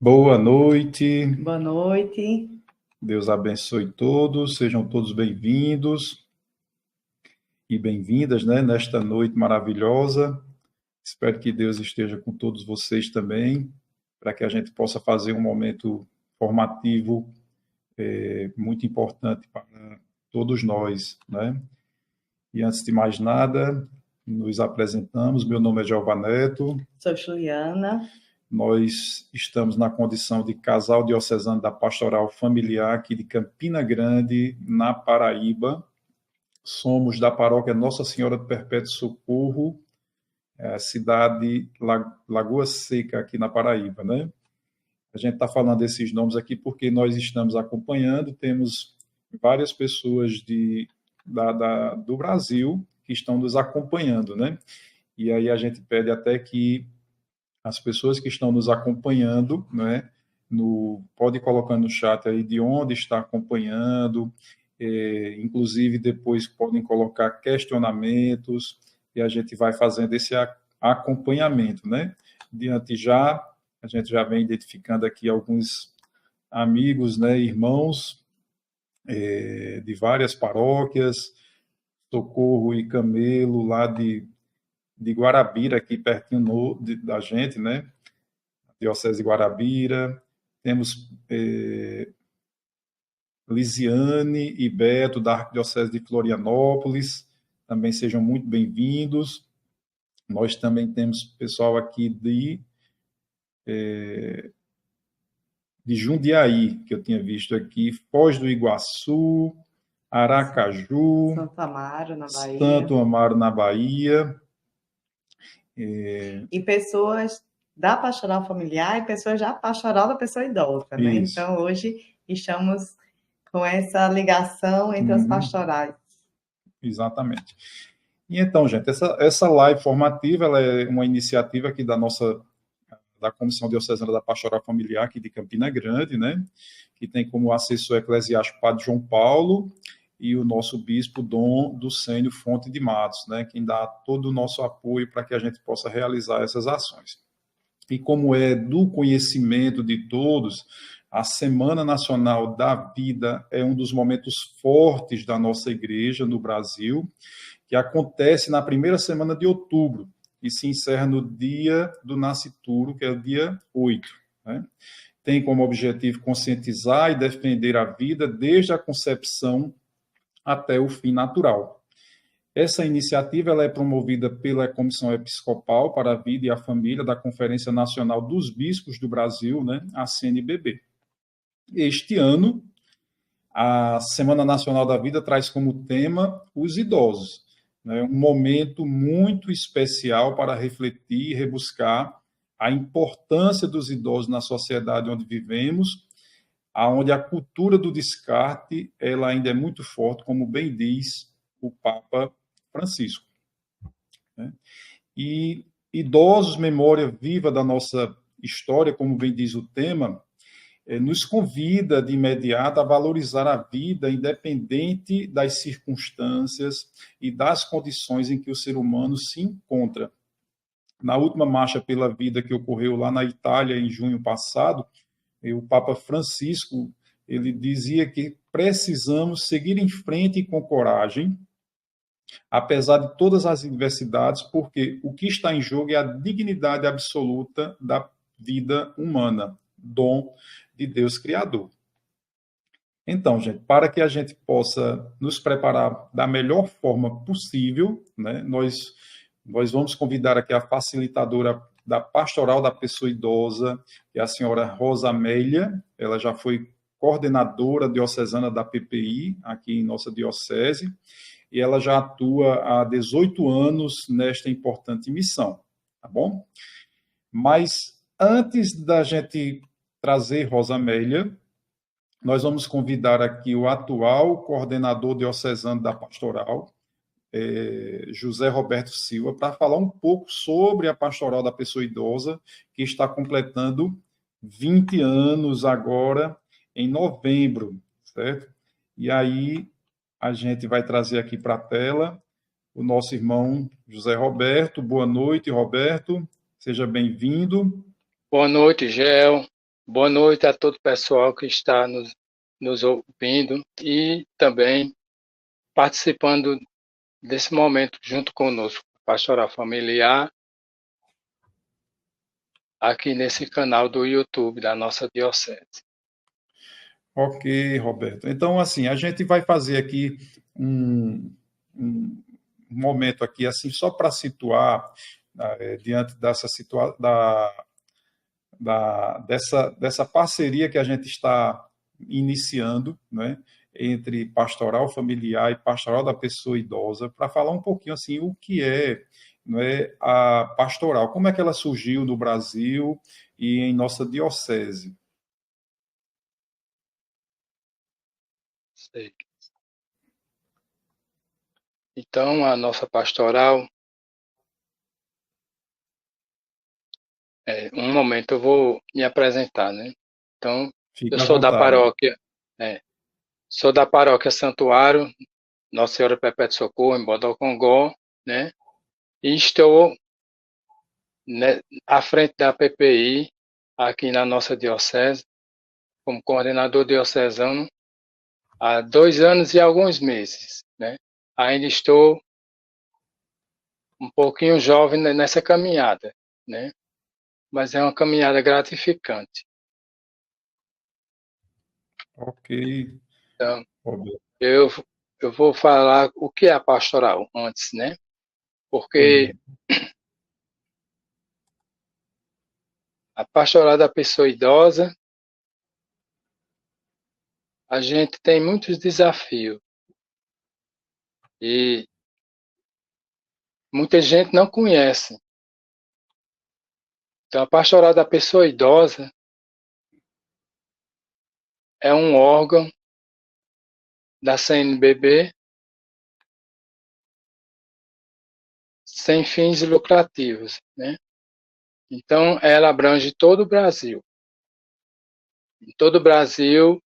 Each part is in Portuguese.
Boa noite, Boa noite. Deus abençoe todos, sejam todos bem-vindos e bem-vindas, né, nesta noite maravilhosa. Espero que Deus esteja com todos vocês também, para que a gente possa fazer um momento formativo muito importante para todos nós, né? E antes de mais nada, nos apresentamos. Meu nome é Jeová Neto. Sou Juliana. Nós estamos na condição de casal diocesano da Pastoral Familiar aqui de Campina Grande, na Paraíba. Somos da paróquia Nossa Senhora do Perpétuo Socorro, cidade Lagoa Seca, aqui na Paraíba, né? A gente está falando desses nomes aqui porque nós estamos acompanhando, temos várias pessoas do Brasil que estão nos acompanhando, né? E aí a gente pede até que as pessoas que estão nos acompanhando, né, pode ir colocando no chat aí de onde está acompanhando, inclusive depois podem colocar questionamentos e a gente vai fazendo esse acompanhamento, né? A gente já vem identificando aqui alguns amigos, né, irmãos de várias paróquias, Socorro e Camelo, lá de Guarabira, aqui pertinho da gente, né? Diocese de Guarabira, temos Lisiane e Beto, da Arquidiocese de Florianópolis, também sejam muito bem-vindos. Nós também temos pessoal aqui de Jundiaí, que eu tinha visto aqui, Foz do Iguaçu, Aracaju, Santo Amaro, na Bahia. Santo Amaro, na Bahia. E pessoas da pastoral familiar e pessoas da pastoral da pessoa idosa, né? Isso. Então, hoje estamos com essa ligação entre as pastorais. Exatamente. E então, gente, essa live formativa, ela é uma iniciativa aqui da Comissão Diocesana da Pastoral Familiar aqui de Campina Grande, né? Que tem como assessor eclesiástico Padre João Paulo e o nosso bispo Dom Ducênio Fonte de Matos, né? Quem dá todo o nosso apoio para que a gente possa realizar essas ações. E como é do conhecimento de todos, a Semana Nacional da Vida é um dos momentos fortes da nossa igreja no Brasil, que acontece na primeira semana de outubro e se encerra no dia do nascituro, que é o dia 8. Né? Tem como objetivo conscientizar e defender a vida desde a concepção até o fim natural. Essa iniciativa ela é promovida pela Comissão Episcopal para a Vida e a Família da Conferência Nacional dos Bispos do Brasil, né, a CNBB. Este ano, a Semana Nacional da Vida traz como tema os idosos, né, um momento muito especial para refletir e rebuscar a importância dos idosos na sociedade onde vivemos, aonde a cultura do descarte ela ainda é muito forte, como bem diz o Papa Francisco. Né? E idosos, memória viva da nossa história, como bem diz o tema, nos convida de imediato a valorizar a vida independente das circunstâncias e das condições em que o ser humano se encontra. Na última Marcha pela Vida que ocorreu lá na Itália em junho passado, o Papa Francisco ele dizia que precisamos seguir em frente com coragem, apesar de todas as adversidades, porque o que está em jogo é a dignidade absoluta da vida humana, dom de Deus Criador. Então, gente, para que a gente possa nos preparar da melhor forma possível, né, nós vamos convidar aqui a facilitadora da Pastoral da Pessoa Idosa, que é a senhora Rosa Amélia. Ela já foi coordenadora diocesana da PPI, aqui em nossa diocese, e ela já atua há 18 anos nesta importante missão, tá bom? Mas antes da gente trazer Rosa Amélia, nós vamos convidar aqui o atual coordenador diocesano da pastoral, José Roberto Silva, para falar um pouco sobre a pastoral da pessoa idosa, que está completando 20 anos agora, em novembro, certo? E aí a gente vai trazer aqui para a tela o nosso irmão José Roberto. Boa noite, Roberto. Seja bem-vindo. Boa noite, Gel. Boa noite a todo o pessoal que está nos ouvindo e também participando desse momento junto conosco, Pastoral Familiar, aqui nesse canal do YouTube da nossa Diocese. Ok, Roberto. Então, assim, a gente vai fazer aqui um momento aqui, assim, só para situar, diante dessa parceria que a gente está iniciando, né, entre pastoral familiar e pastoral da pessoa idosa, para falar um pouquinho, assim, o que é, né, a pastoral, como é que ela surgiu no Brasil e em nossa diocese. Sei. Então, a nossa pastoral, um momento eu vou me apresentar, né? Então, eu Fique à sou da vontade. sou da paróquia Santuário, Nossa Senhora Perpétua Socorro, em Bodocongó, né? E estou, né, à frente da PPI, aqui na nossa diocese, como coordenador diocesano, há 2 anos e alguns meses, né? Ainda estou um pouquinho jovem nessa caminhada, né? Mas é uma caminhada gratificante. Ok, Então, Roberto. eu, eu vou falar o que é a pastoral antes, né? Pois Porque não. a pastoral da pessoa idosa, a gente tem muitos desafios e muita gente não conhece. Então, a pastoral da pessoa idosa é um órgão da CNBB sem fins lucrativos, né? Então, ela abrange todo o Brasil. Em todo o Brasil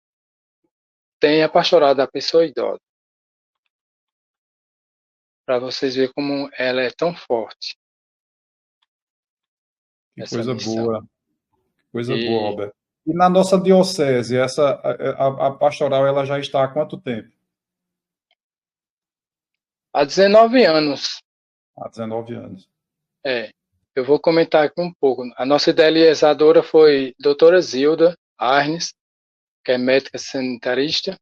tem a pastoral da pessoa idosa, para vocês verem como ela é tão forte, Que essa missão. coisa boa, E Roberto. E na nossa diocese, a pastoral ela já está há quanto tempo? há 19 anos, Há 19 anos. é, eu vou comentar aqui um pouco. A nossa idealizadora foi doutora Zilda Arnes, que é médica sanitarista,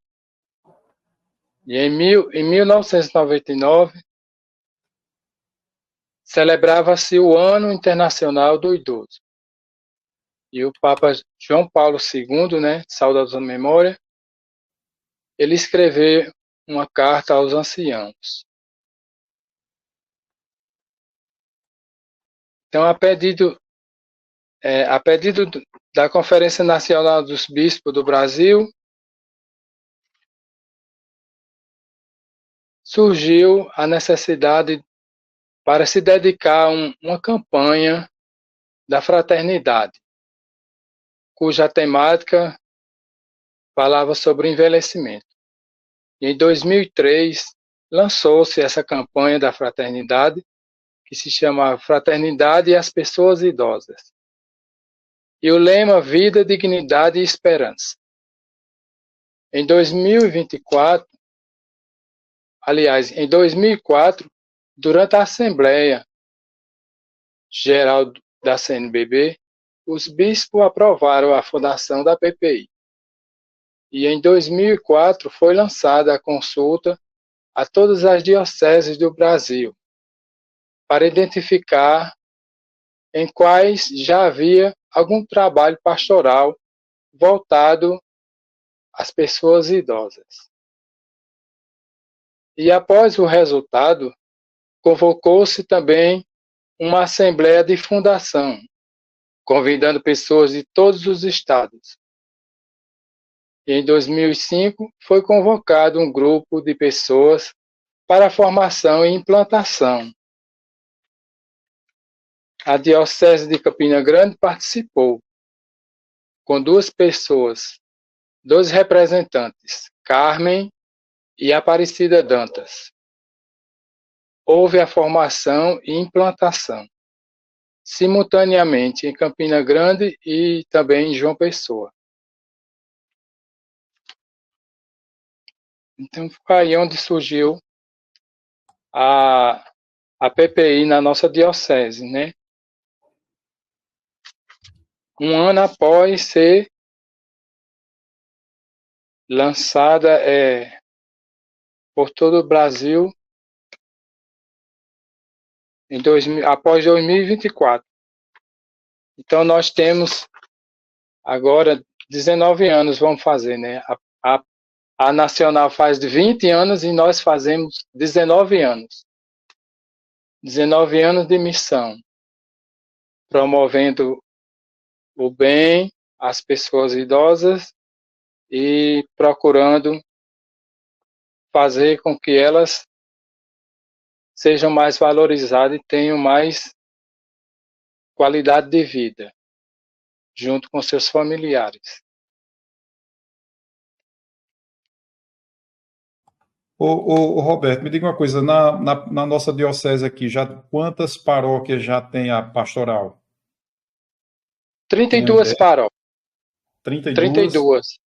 e em 1999 celebrava-se o Ano Internacional do Idoso. E o Papa João Paulo II, né, saudosa memória, ele escreveu uma carta aos anciãos. Então, a pedido da Conferência Nacional dos Bispos do Brasil, surgiu a necessidade para se dedicar a uma campanha da fraternidade, cuja temática falava sobre o envelhecimento. E em 2003, lançou-se essa campanha da fraternidade, que se chama Fraternidade e as Pessoas Idosas. E o lema Vida, Dignidade e Esperança. Em 2024, aliás, em 2004, durante a Assembleia Geral da CNBB, os bispos aprovaram a fundação da PPI. E em 2004 foi lançada a consulta a todas as dioceses do Brasil, para identificar em quais já havia algum trabalho pastoral voltado às pessoas idosas. E após o resultado, convocou-se também uma assembleia de fundação, convidando pessoas de todos os estados. E em 2005 foi convocado um grupo de pessoas para a formação e implantação. A Diocese de Campina Grande participou, com 2 pessoas, 2 representantes, Carmen e Aparecida Dantas. Houve a formação e implantação. simultaneamente em Campina Grande e também em João Pessoa. Então, foi aí onde surgiu a PPI na nossa diocese, né? Um ano após ser lançada por todo o Brasil após 2024. Então, nós temos agora 19 anos, vamos fazer, né? A Nacional faz 20 anos e nós fazemos 19 anos. 19 anos de missão, promovendo o bem às pessoas idosas e procurando fazer com que elas sejam mais valorizadas e tenham mais qualidade de vida, junto com seus familiares. Ô, Roberto, me diga uma coisa, na nossa diocese aqui, já quantas paróquias já tem a pastoral? 32 paróquias. 32? 32.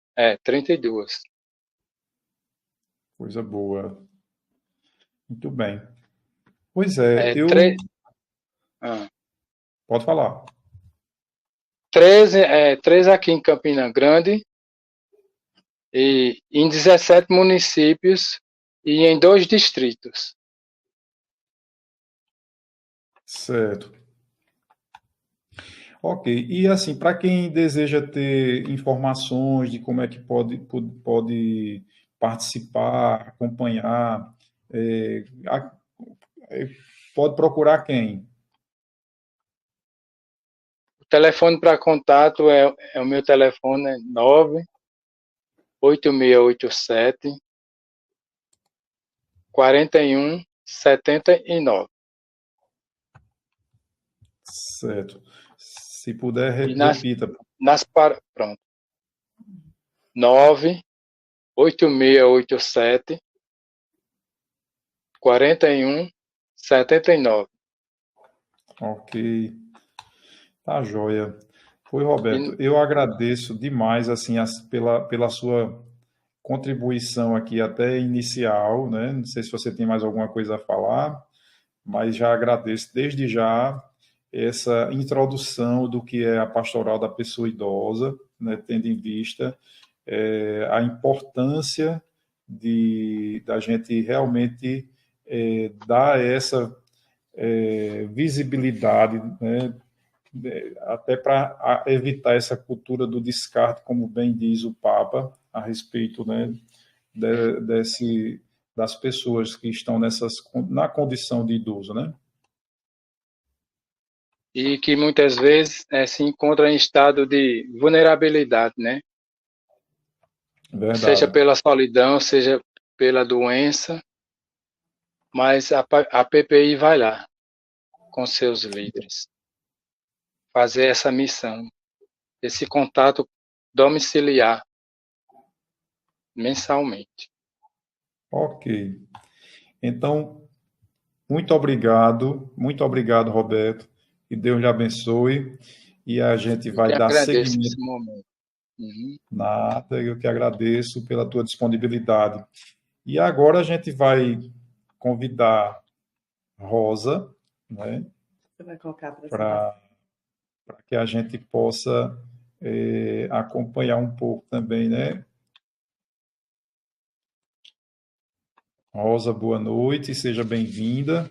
32. Coisa boa. Muito bem. Pois Pode falar. 13 aqui em Campina Grande e em 17 municípios e em 2 distritos. Certo. Ok. E assim, para quem deseja ter informações de como é que pode participar, acompanhar, pode procurar quem? O telefone para contato é o meu telefone, 98687 4179. Certo. Se puder, repita. Pronto. 98687 4179. Ok. Tá joia. Foi, Roberto. Eu agradeço demais assim pela sua contribuição aqui até inicial, né? Não sei se você tem mais alguma coisa a falar, mas já agradeço desde já essa introdução do que é a pastoral da pessoa idosa, né? Tendo em vista a importância da gente realmente dar essa visibilidade, né? Até para evitar essa cultura do descarte, como bem diz o Papa, a respeito, né, das pessoas que estão na condição de idoso, né? E que muitas vezes se encontra em estado de vulnerabilidade, né? Verdade. Seja pela solidão, seja pela doença, mas a PPI vai lá com seus líderes fazer essa missão, esse contato domiciliar mensalmente. Ok. Então, muito obrigado, Roberto, e Deus lhe abençoe, e a gente vai dar seguimento. Esse momento. Uhum. Nada, eu que agradeço pela tua disponibilidade. E agora a gente vai convidar Rosa, né, Você vai colocar para que a gente possa acompanhar um pouco também, né? Rosa, boa noite, seja bem-vinda.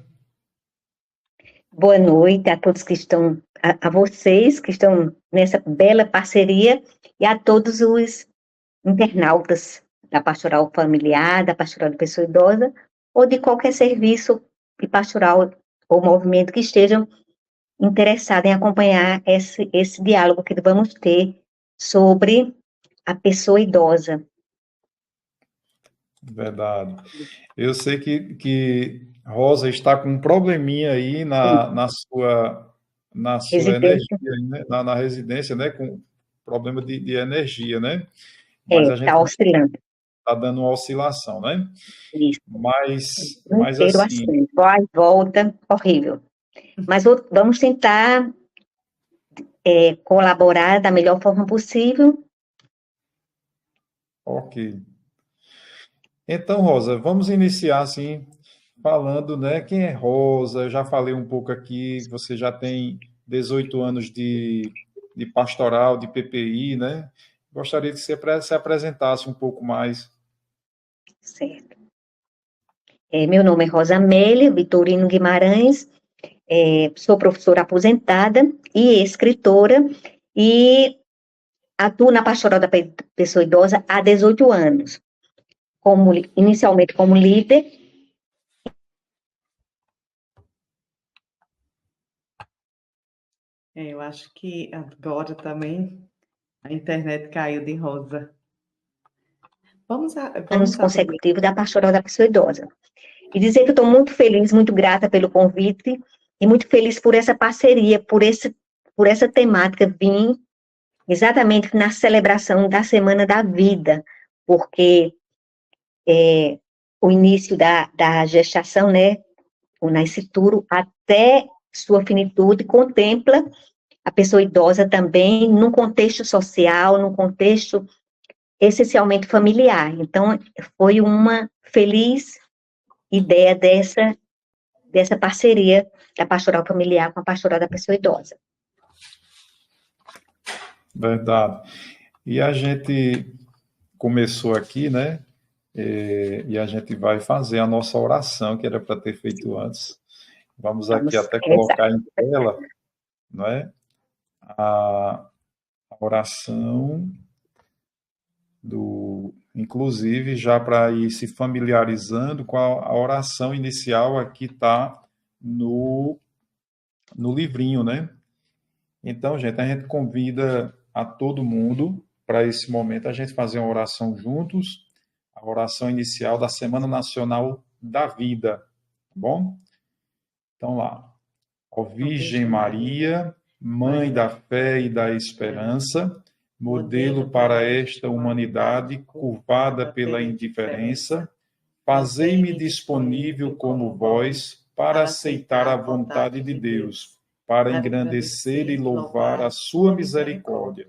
Boa noite a todos que estão, a vocês que estão nessa bela parceria e a todos os internautas da Pastoral Familiar, da Pastoral da Pessoa Idosa ou de qualquer serviço de pastoral ou movimento que estejam interessados em acompanhar esse diálogo que vamos ter sobre a pessoa idosa. Verdade. Eu sei que Rosa está com um probleminha aí na sua energia, né? Na residência, né? Com problema de energia, né? Mas a gente está oscilando. Está dando uma oscilação, né? Isso. Mas assim... Vai e volta, horrível. Mas vamos tentar colaborar da melhor forma possível. Ok. Então, Rosa, vamos iniciar assim, falando, né, quem é Rosa? Eu já falei um pouco aqui, você já tem 18 anos de pastoral, de PPI, né? Gostaria que você se apresentasse um pouco mais. Certo. Meu nome é Rosa Amélia Vitorino Guimarães, sou professora aposentada e escritora, e atuo na pastoral da pessoa idosa há 18 anos, inicialmente como líder. Eu acho que agora também a internet caiu de Rosa. Anos Vamos consecutivos da pastoral da pessoa idosa. E dizer que eu estou muito feliz, muito grata pelo convite, e muito feliz por essa parceria, por essa temática, vim exatamente na celebração da Semana da Vida, porque o início da gestação, né, o nascituro, até sua finitude, contempla a pessoa idosa também num contexto social, num contexto essencialmente familiar. Então, foi uma feliz ideia dessa parceria da pastoral familiar com a pastoral da pessoa idosa. Verdade. E a gente começou aqui, né? E a gente vai fazer a nossa oração, que era para ter feito antes. Vamos aqui até colocar em tela, não é? A oração inclusive, já para ir se familiarizando com a oração inicial, aqui está no livrinho, né? Então, gente, a gente convida a todo mundo para esse momento a gente fazer uma oração juntos, a oração inicial da Semana Nacional da Vida, tá bom? Então lá, ó Virgem Maria, Mãe da fé e da esperança, modelo para esta humanidade curvada pela indiferença, fazei-me disponível como vós para aceitar a vontade de Deus, para engrandecer e louvar a sua misericórdia.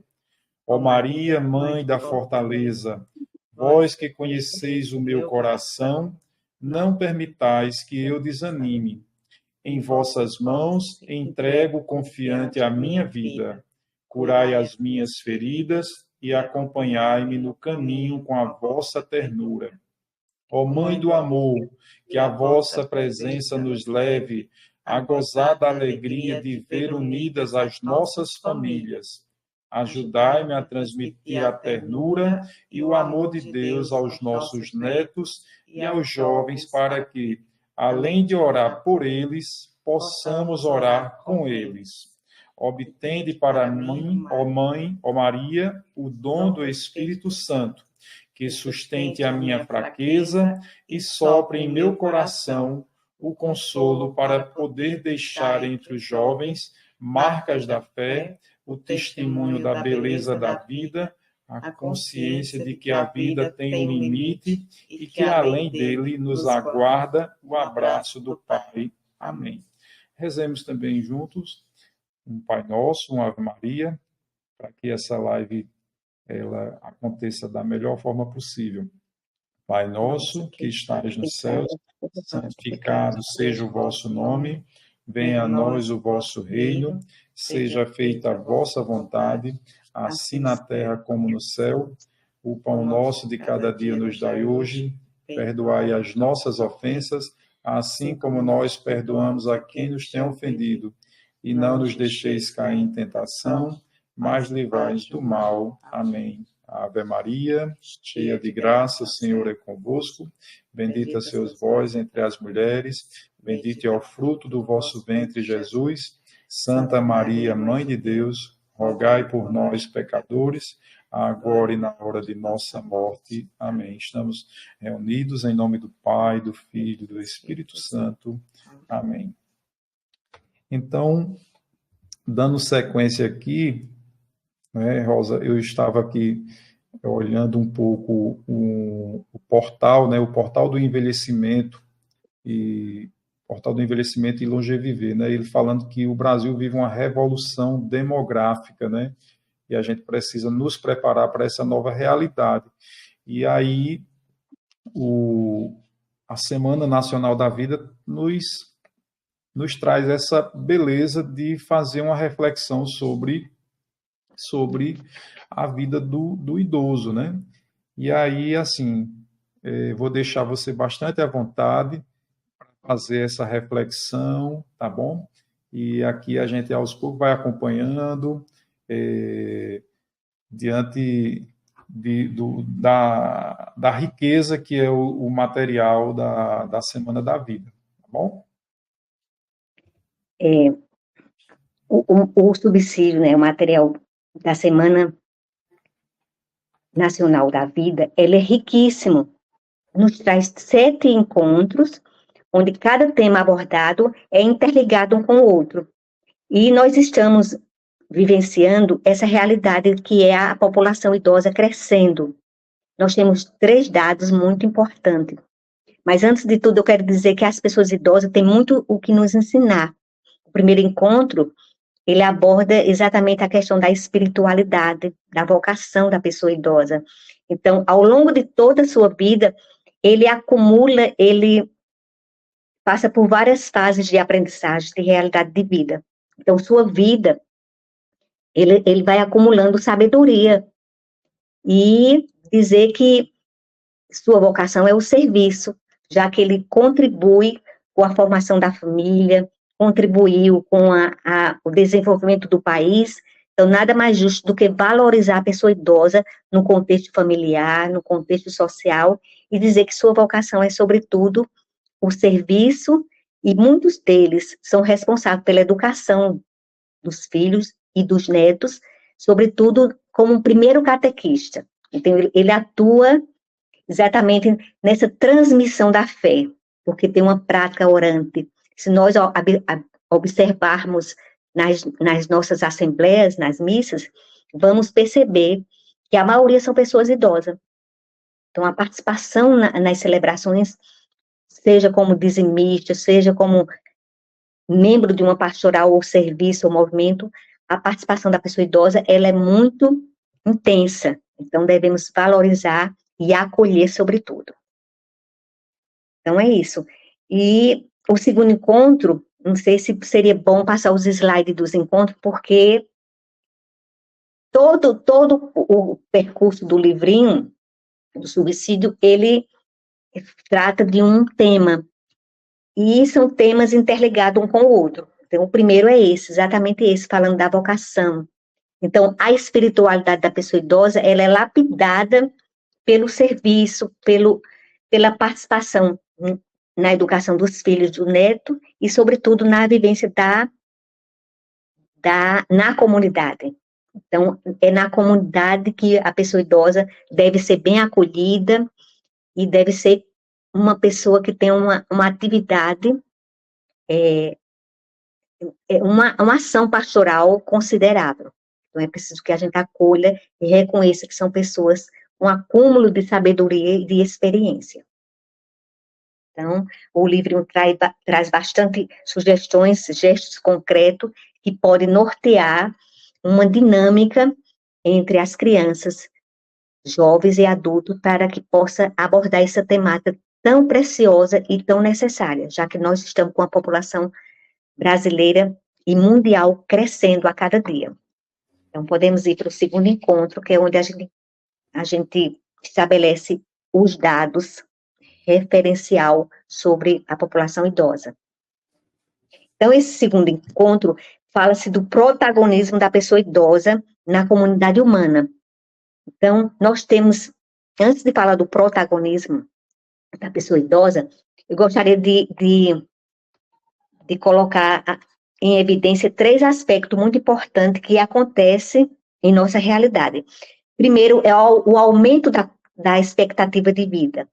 Ó Maria, Mãe da fortaleza, vós que conheceis o meu coração, não permitais que eu desanime. Em vossas mãos entrego confiante a minha vida. Curai as minhas feridas e acompanhai-me no caminho com a vossa ternura. Ó Mãe do amor, que a vossa presença nos leve a gozar da alegria de ver unidas as nossas famílias. Ajudai-me a transmitir a ternura e o amor de Deus aos nossos netos e aos jovens, para que, além de orar por eles, possamos orar com eles. Obtende para mim, ó Mãe, ó Maria, o dom do Espírito Santo, que sustente a minha fraqueza e sopre em meu coração o consolo para poder deixar entre os jovens marcas da fé, o testemunho da beleza da vida, a consciência de que a vida tem um limite e que além dele nos aguarda o abraço do Pai. Amém. Rezemos também juntos um Pai Nosso, uma Ave Maria, para que essa live ela aconteça da melhor forma possível. Pai nosso, que estais nos céus, santificado seja o vosso nome, venha a nós o vosso reino, seja feita a vossa vontade, assim na terra como no céu. O pão nosso de cada dia nos dai hoje, perdoai as nossas ofensas, assim como nós perdoamos a quem nos tem ofendido, e não nos deixeis cair em tentação, mas livrai-nos do mal. Amém. Ave Maria, cheia de graça, o Senhor é convosco. Bendita sois vós entre as mulheres, bendito é o fruto do vosso ventre, Jesus. Santa Maria, Mãe de Deus, rogai por nós, pecadores, agora e na hora de nossa morte. Amém. Estamos reunidos em nome do Pai, do Filho e do Espírito Santo. Amém. Então, dando sequência aqui, né, Rosa, eu estava aqui olhando um pouco o portal, né, o portal do envelhecimento, e portal do envelhecimento e longeviver, né? Ele falando que o Brasil vive uma revolução demográfica, né? E a gente precisa nos preparar para essa nova realidade. E aí, a Semana Nacional da Vida nos traz essa beleza de fazer uma reflexão sobre a vida do idoso, né? E aí, assim, vou deixar você bastante à vontade para fazer essa reflexão, tá bom? E aqui a gente, aos poucos, vai acompanhando, diante da riqueza que é o material da Semana da Vida, tá bom? O subsídio, né, o material da Semana Nacional da Vida, ele é riquíssimo. Nos traz 7 encontros, onde cada tema abordado é interligado um com o outro. E nós estamos vivenciando essa realidade que é a população idosa crescendo. Nós temos 3 dados muito importantes. Mas, antes de tudo, eu quero dizer que as pessoas idosas têm muito o que nos ensinar. O primeiro encontro, ele aborda exatamente a questão da espiritualidade, da vocação da pessoa idosa. Então, ao longo de toda a sua vida, ele acumula, ele passa por várias fases de aprendizagem, de realidade de vida. Então, sua vida, ele vai acumulando sabedoria e dizer que sua vocação é o serviço, já que ele contribui com a formação da família, contribuiu com o desenvolvimento do país. Então, nada mais justo do que valorizar a pessoa idosa no contexto familiar, no contexto social, e dizer que sua vocação é, sobretudo, o serviço, e muitos deles são responsáveis pela educação dos filhos e dos netos, sobretudo como um primeiro catequista. Então, ele atua exatamente nessa transmissão da fé, porque tem uma prática orante. Se nós observarmos nas nossas assembleias, nas missas, vamos perceber que a maioria são pessoas idosas. Então, a participação nas celebrações, seja como dizimista, seja como membro de uma pastoral ou serviço ou movimento, a participação da pessoa idosa, ela é muito intensa. Então, devemos valorizar e acolher, sobretudo. Então, é isso. E o segundo encontro, não sei se seria bom passar os slides dos encontros, porque todo o percurso do livrinho, do subsídio, ele trata de um tema, e são temas interligados um com o outro. Então, o primeiro é esse, exatamente esse, falando da vocação. Então, a espiritualidade da pessoa idosa, ela é lapidada pelo serviço, pela participação na educação dos filhos, do neto, e, sobretudo, na vivência na comunidade. Então, é na comunidade que a pessoa idosa deve ser bem acolhida e deve ser uma pessoa que tem uma atividade, uma ação pastoral considerável. Então, é preciso que a gente acolha e reconheça que são pessoas com acúmulo de sabedoria e de experiência. Então, o livro traz bastante sugestões, gestos concretos, que podem nortear uma dinâmica entre as crianças, jovens e adultos, para que possa abordar essa temática tão preciosa e tão necessária, já que nós estamos com a população brasileira e mundial crescendo a cada dia. Então, podemos ir para o segundo encontro, que é onde a gente estabelece os dados referencial sobre a população idosa. Então, esse segundo encontro fala-se do protagonismo da pessoa idosa na comunidade humana. Então, nós temos, antes de falar do protagonismo da pessoa idosa, eu gostaria de colocar em evidência 3 aspectos muito importantes que acontecem em nossa realidade. Primeiro, é o aumento da expectativa de vida,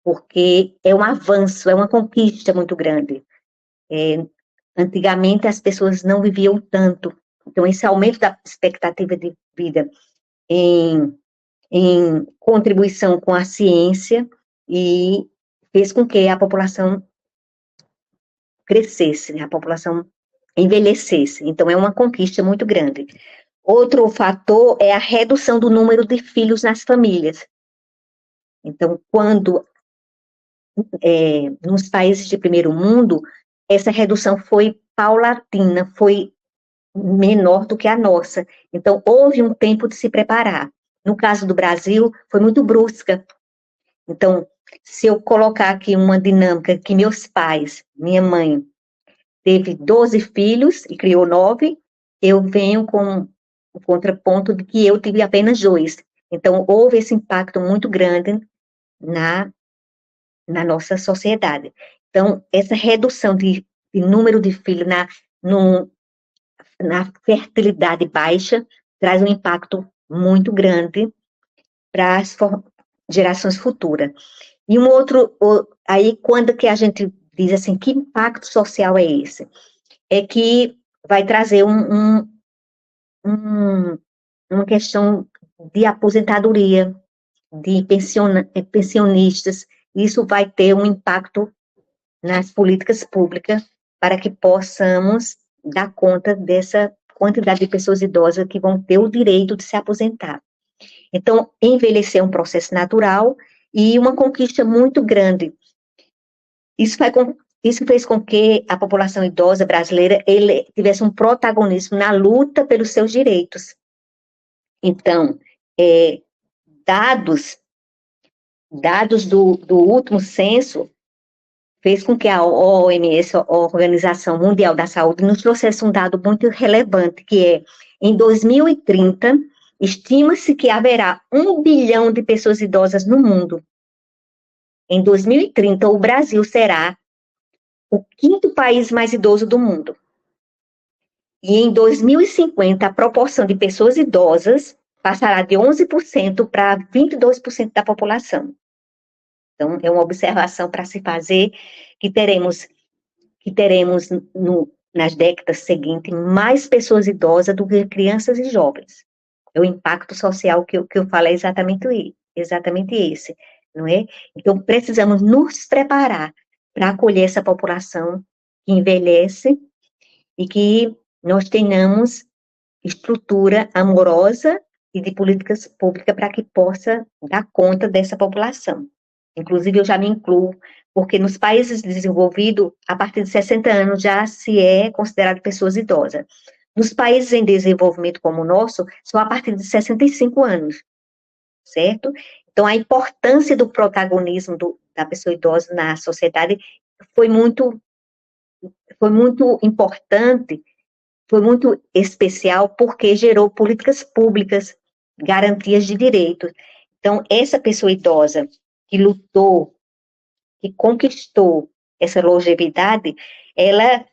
porque é um avanço, é uma conquista muito grande. Antigamente, as pessoas não viviam tanto. Então, esse aumento da expectativa de vida em contribuição com a ciência e fez com que a população crescesse, né? A população envelhecesse. Então, é uma conquista muito grande. Outro fator é a redução do número de filhos nas famílias. Então, quando nos países de primeiro mundo, essa redução foi paulatina, foi menor do que a nossa. Então, houve um tempo de se preparar. No caso do Brasil, foi muito brusca. Então, se eu colocar aqui uma dinâmica que meus pais, minha mãe, teve 12 filhos e criou 9, eu venho com o contraponto de que eu tive apenas 2. Então, houve esse impacto muito grande na nossa sociedade. Então, essa redução de número de filhos na fertilidade baixa traz um impacto muito grande para as gerações futuras. E um outro, aí quando que a gente diz assim, que impacto social é esse? É que vai trazer uma questão de aposentadoria, de pensionistas, isso vai ter um impacto nas políticas públicas para que possamos dar conta dessa quantidade de pessoas idosas que vão ter o direito de se aposentar. Então, envelhecer é um processo natural e uma conquista muito grande. Isso fez com que a população idosa brasileira tivesse um protagonismo na luta pelos seus direitos. Então, dados do último censo fez com que a OMS, a Organização Mundial da Saúde, nos trouxesse um dado muito relevante, que é, em 2030, estima-se que haverá 1 bilhão de pessoas idosas no mundo. Em 2030, o Brasil será o 5º país mais idoso do mundo. E em 2050, a proporção de pessoas idosas passará de 11% para 22% da população. Então, é uma observação para se fazer que teremos nas décadas seguintes mais pessoas idosas do que crianças e jovens. O impacto social que eu falo é exatamente esse, não é? Então, precisamos nos preparar para acolher essa população que envelhece e que nós tenhamos estrutura amorosa e de políticas públicas para que possa dar conta dessa população. Inclusive, eu já me incluo, porque nos países desenvolvidos, a partir de 60 anos já se é considerado pessoas idosas. Nos países em desenvolvimento como o nosso, só a partir de 65 anos, certo? Então, a importância do protagonismo da pessoa idosa na sociedade foi muito importante, foi muito especial, porque gerou políticas públicas, garantias de direitos. Então, essa pessoa idosa que lutou, que conquistou essa longevidade, ela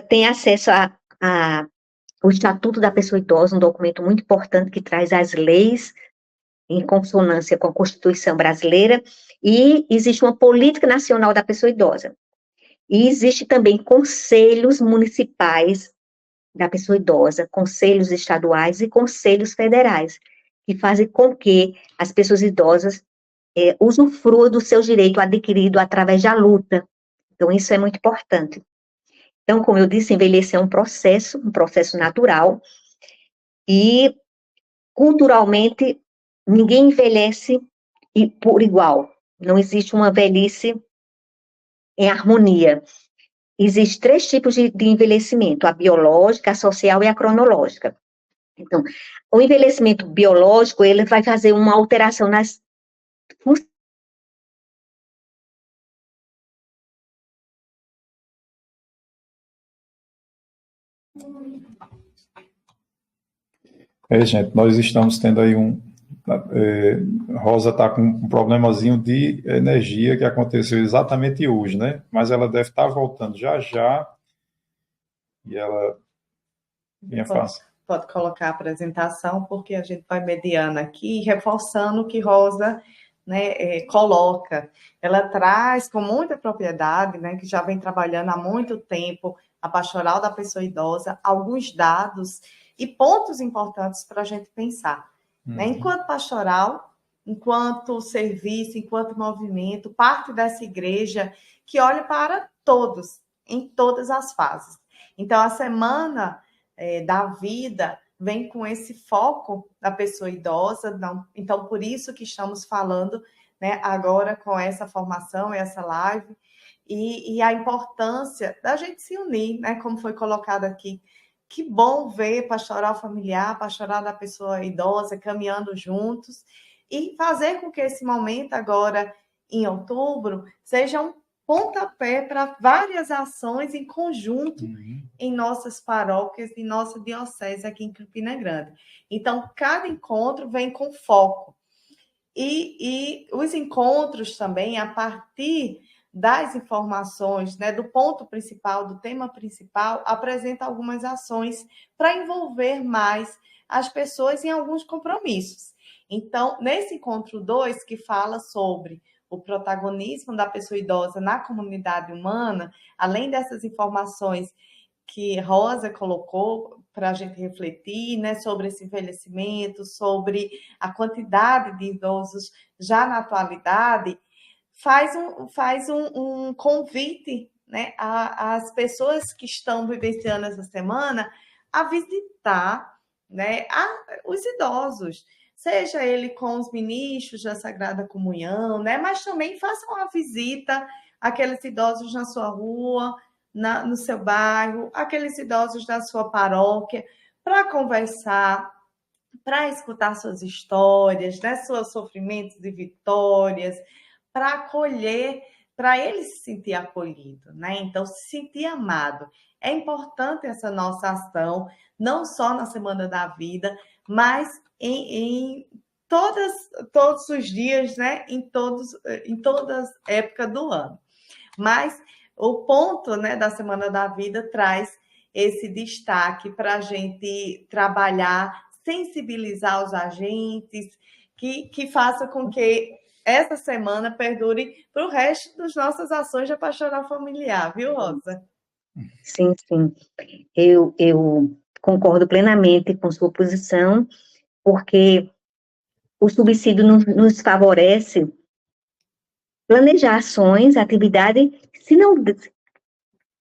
tem acesso ao Estatuto da Pessoa Idosa, um documento muito importante que traz as leis em consonância com a Constituição brasileira, e existe uma política nacional da pessoa idosa. E existe também conselhos municipais da pessoa idosa, conselhos estaduais e conselhos federais, que fazem com que as pessoas idosas usufruam do seu direito adquirido através da luta. Então, isso é muito importante. Então, como eu disse, envelhecer é um processo natural, e culturalmente ninguém envelhece por igual. Não existe uma velhice em harmonia. Existem 3 tipos de envelhecimento: a biológica, a social e a cronológica. Então, o envelhecimento biológico, ele vai fazer uma alteração nas funções. Gente, nós estamos tendo aí Rosa está com um problemazinho de energia que aconteceu exatamente hoje, né? Mas ela deve estar voltando já já. E ela vinha fácil. Pode colocar a apresentação, porque a gente vai mediando aqui, reforçando o que Rosa, né, coloca. Ela traz com muita propriedade, né, que já vem trabalhando há muito tempo a pastoral da pessoa idosa, alguns dados e pontos importantes para a gente pensar. Né? Enquanto pastoral, enquanto serviço, enquanto movimento, parte dessa igreja que olha para todos, em todas as fases. Então, a semana da vida vem com esse foco da pessoa idosa, então, por isso que estamos falando, né, agora com essa formação, essa live, e a importância da gente se unir, né, como foi colocado aqui. Que bom ver pastoral familiar, pastoral da pessoa idosa, caminhando juntos, e fazer com que esse momento agora, em outubro, seja um pontapé para várias ações em conjunto em nossas paróquias, em nossa diocese aqui em Campina Grande. Então, cada encontro vem com foco. E os encontros também, a partir das informações, né, do ponto principal, do tema principal, apresenta algumas ações para envolver mais as pessoas em alguns compromissos. Então, nesse encontro 2, que fala sobre o protagonismo da pessoa idosa na comunidade humana, além dessas informações que Rosa colocou para a gente refletir, né, sobre esse envelhecimento, sobre a quantidade de idosos já na atualidade, faz um convite, né, às pessoas que estão vivenciando essa semana a visitar, né, os idosos, seja ele com os ministros da Sagrada Comunhão, né, mas também façam uma visita àqueles idosos na sua rua, no seu bairro, aqueles idosos da sua paróquia, para conversar, para escutar suas histórias, né, seus sofrimentos e vitórias, para acolher, para ele se sentir acolhido, né? Então, se sentir amado. É importante essa nossa ação, não só na Semana da Vida, mas em todos os dias, né? Em todas as épocas do ano. Mas o ponto, né, da Semana da Vida traz esse destaque para a gente trabalhar, sensibilizar os agentes, que faça com que essa semana perdure para o resto das nossas ações de pastoral familiar, viu, Rosa? Sim, sim. Eu concordo plenamente com sua posição, porque o subsídio nos favorece planejar ações, atividade, se não,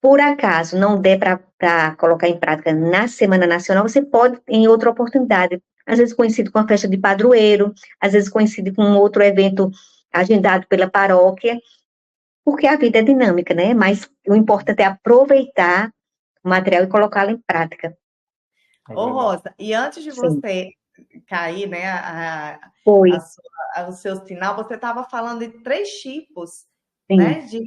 por acaso, não der para colocar em prática na Semana Nacional, você pode, em outra oportunidade, às vezes coincide com a festa de padroeiro, às vezes coincide com um outro evento agendado pela paróquia, porque a vida é dinâmica, né? Mas o importante é aproveitar o material e colocá-lo em prática. Ô, Rosa, e antes de você cair, né, o seu sinal, você estava falando de 3 tipos, né, de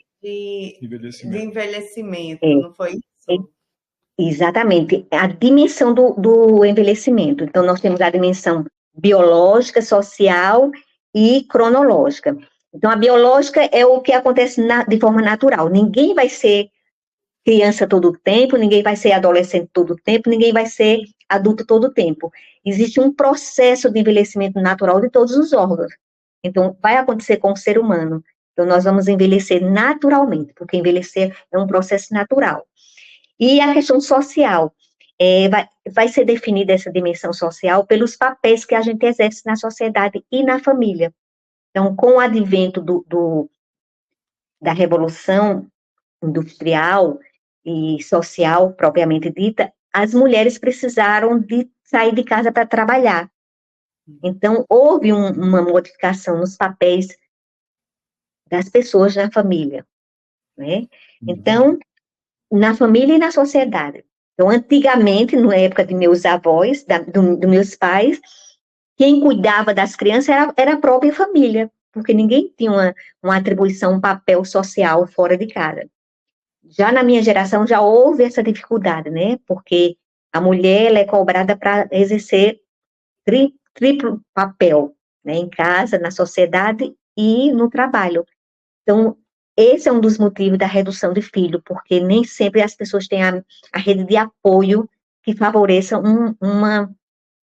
envelhecimento, não foi isso? Exatamente. A dimensão do envelhecimento. Então, nós temos a dimensão biológica, social e cronológica. Então, a biológica é o que acontece de forma natural. Ninguém vai ser criança todo o tempo, ninguém vai ser adolescente todo o tempo, ninguém vai ser adulto todo o tempo. Existe um processo de envelhecimento natural de todos os órgãos. Então, vai acontecer com o ser humano. Então, nós vamos envelhecer naturalmente, porque envelhecer é um processo natural. E a questão social, vai ser definida essa dimensão social pelos papéis que a gente exerce na sociedade e na família. Então, com o advento da revolução industrial e social, propriamente dita, as mulheres precisaram de sair de casa para trabalhar. Então, houve uma modificação nos papéis das pessoas na família, né? Então, na família e na sociedade. Então, antigamente, na época de meus avós, dos meus pais, quem cuidava das crianças era a própria família, porque ninguém tinha uma atribuição, um papel social fora de casa. Já na minha geração, já houve essa dificuldade, né? Porque a mulher ela é cobrada para exercer triplo papel, né? Em casa, na sociedade e no trabalho. Então, esse é um dos motivos da redução de filho, porque nem sempre as pessoas têm a rede de apoio que favoreça uma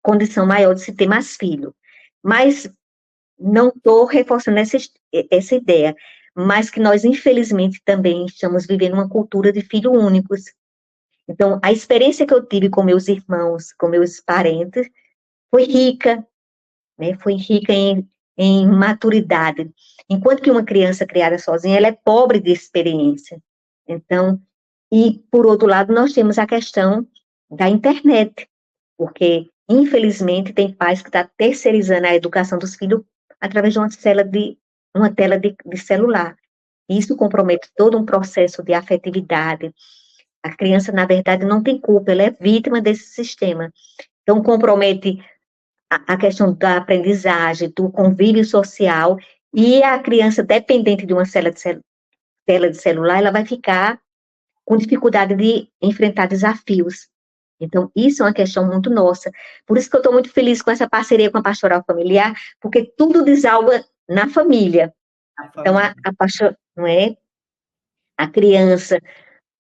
condição maior de se ter mais filho. Mas não estou reforçando essa ideia, mas que nós, infelizmente, também estamos vivendo uma cultura de filhos únicos. Então, a experiência que eu tive com meus irmãos, com meus parentes, foi rica, né? Foi rica em maturidade. Enquanto que uma criança criada sozinha, ela é pobre de experiência. Então, E, por outro lado, nós temos a questão da internet, porque, infelizmente, tem pais que estão terceirizando a educação dos filhos através de uma tela de celular. Isso compromete todo um processo de afetividade. A criança, na verdade, não tem culpa, ela é vítima desse sistema. Então, compromete a questão da aprendizagem, do convívio social, e a criança, dependente de uma tela de celular, ela vai ficar com dificuldade de enfrentar desafios. Então, isso é uma questão muito nossa. Por isso que eu estou muito feliz com essa parceria com a Pastoral Familiar, porque tudo desalga na família. Então, não é? A criança,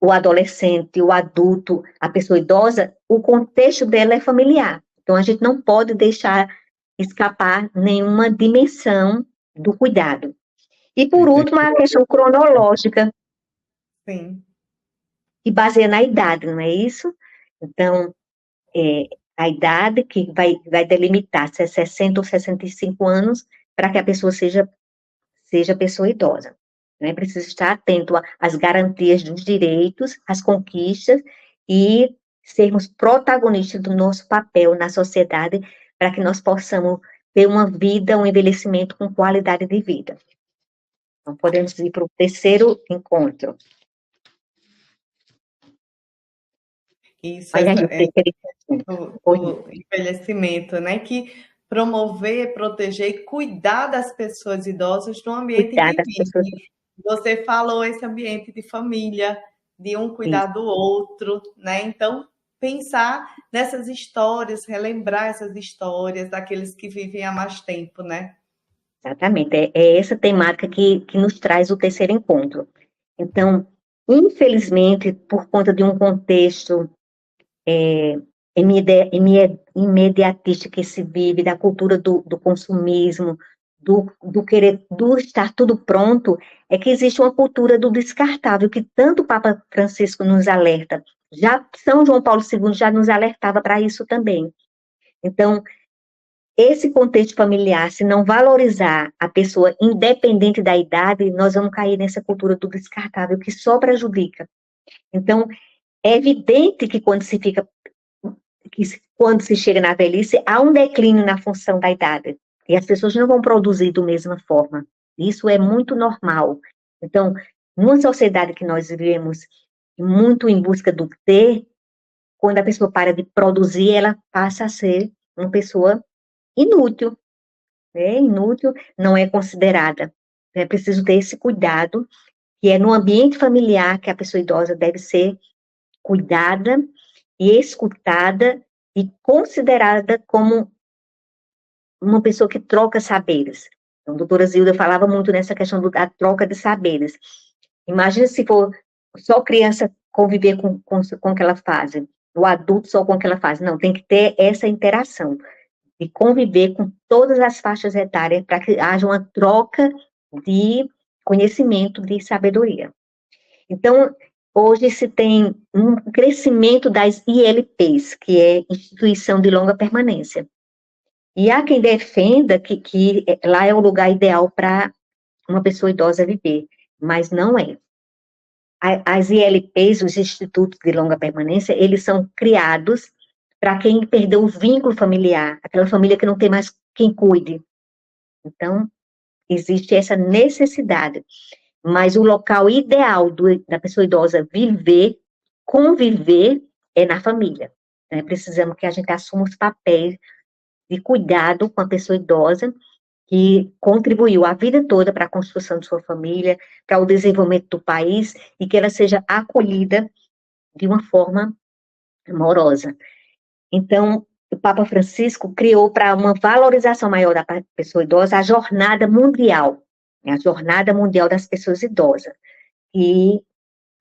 o adolescente, o adulto, a pessoa idosa, o contexto dela é familiar. Então, a gente não pode deixar escapar nenhuma dimensão do cuidado. E, por último, a questão cronológica. Sim. Que baseia na idade, não é isso? Então, a idade que vai delimitar se é 60 ou 65 anos para que a pessoa seja pessoa idosa. Né? Precisa estar atento às garantias dos direitos, às conquistas e sermos protagonistas do nosso papel na sociedade para que nós possamos ter uma vida, um envelhecimento com qualidade de vida. Então, podemos ir para o terceiro encontro. Isso o envelhecimento, né? Que promover, proteger e cuidar das pessoas idosas no ambiente em que vive. Você falou esse ambiente de família, de um cuidar do outro, né? Então, pensar nessas histórias, relembrar essas histórias daqueles que vivem há mais tempo, né? Exatamente, é essa temática que nos traz o terceiro encontro. Então, infelizmente, por conta de um contexto imediatista que se vive, da cultura do consumismo, do estar tudo pronto, é que existe uma cultura do descartável, que tanto o Papa Francisco nos alerta. Já São João Paulo II já nos alertava para isso também. Então, esse contexto familiar, se não valorizar a pessoa independente da idade, nós vamos cair nessa cultura do descartável, que só prejudica. Então, é evidente que quando se chega na velhice, há um declínio na função da idade, e as pessoas não vão produzir da mesma forma. Isso é muito normal. Então, numa sociedade que nós vivemos muito em busca do ter, quando a pessoa para de produzir, ela passa a ser uma pessoa inútil, né? Inútil, não é considerada. É preciso ter esse cuidado, que é no ambiente familiar que a pessoa idosa deve ser cuidada e escutada e considerada como uma pessoa que troca saberes. Então, a doutora Zilda falava muito nessa questão da troca de saberes. Imagina se for só criança conviver com aquela fase, o adulto só com aquela fase. Não, tem que ter essa interação de conviver com todas as faixas etárias para que haja uma troca de conhecimento, de sabedoria. Então, hoje se tem um crescimento das ILPs, que é Instituição de Longa Permanência. E há quem defenda que lá é o lugar ideal para uma pessoa idosa viver, mas não é. As ILPs, os Institutos de Longa Permanência, eles são criados para quem perdeu o vínculo familiar, aquela família que não tem mais quem cuide. Então, existe essa necessidade. Mas o local ideal da pessoa idosa viver, conviver, é na família. Né? Precisamos que a gente assuma os papéis de cuidado com a pessoa idosa, que contribuiu a vida toda para a construção de sua família, para o desenvolvimento do país, e que ela seja acolhida de uma forma amorosa. Então, o Papa Francisco criou, para uma valorização maior da pessoa idosa, a Jornada Mundial, a Jornada Mundial das Pessoas Idosas, que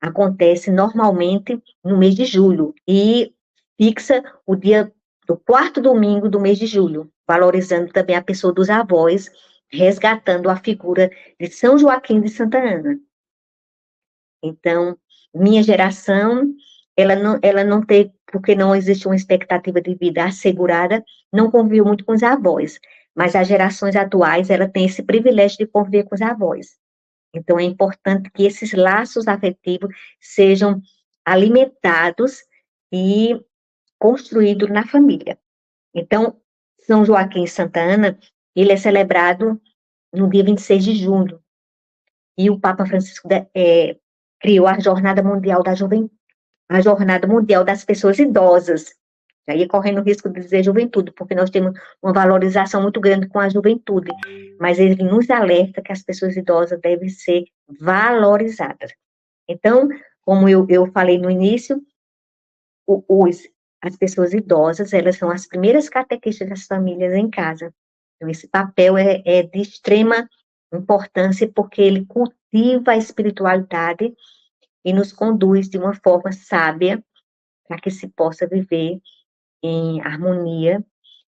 acontece normalmente no mês de julho, e fixa o dia do quarto domingo do mês de julho, valorizando também a pessoa dos avós, resgatando a figura de São Joaquim de Santa Ana. Então, minha geração, ela não teve, porque não existe uma expectativa de vida assegurada, não conviveu muito com os avós, mas as gerações atuais, ela tem esse privilégio de conviver com os avós. Então, é importante que esses laços afetivos sejam alimentados e construídos na família. Então, São Joaquim e Santa Ana, ele é celebrado no dia 26 de junho, e o Papa Francisco criou a Jornada Mundial da Juventude, a Jornada Mundial das Pessoas Idosas. Já ia correndo o risco de dizer juventude, porque nós temos uma valorização muito grande com a juventude, mas ele nos alerta que as pessoas idosas devem ser valorizadas. Então, como eu falei no início, as pessoas idosas, elas são as primeiras catequistas das famílias em casa. Então, esse papel é de extrema importância, porque ele cultiva a espiritualidade e nos conduz de uma forma sábia para que se possa viver em harmonia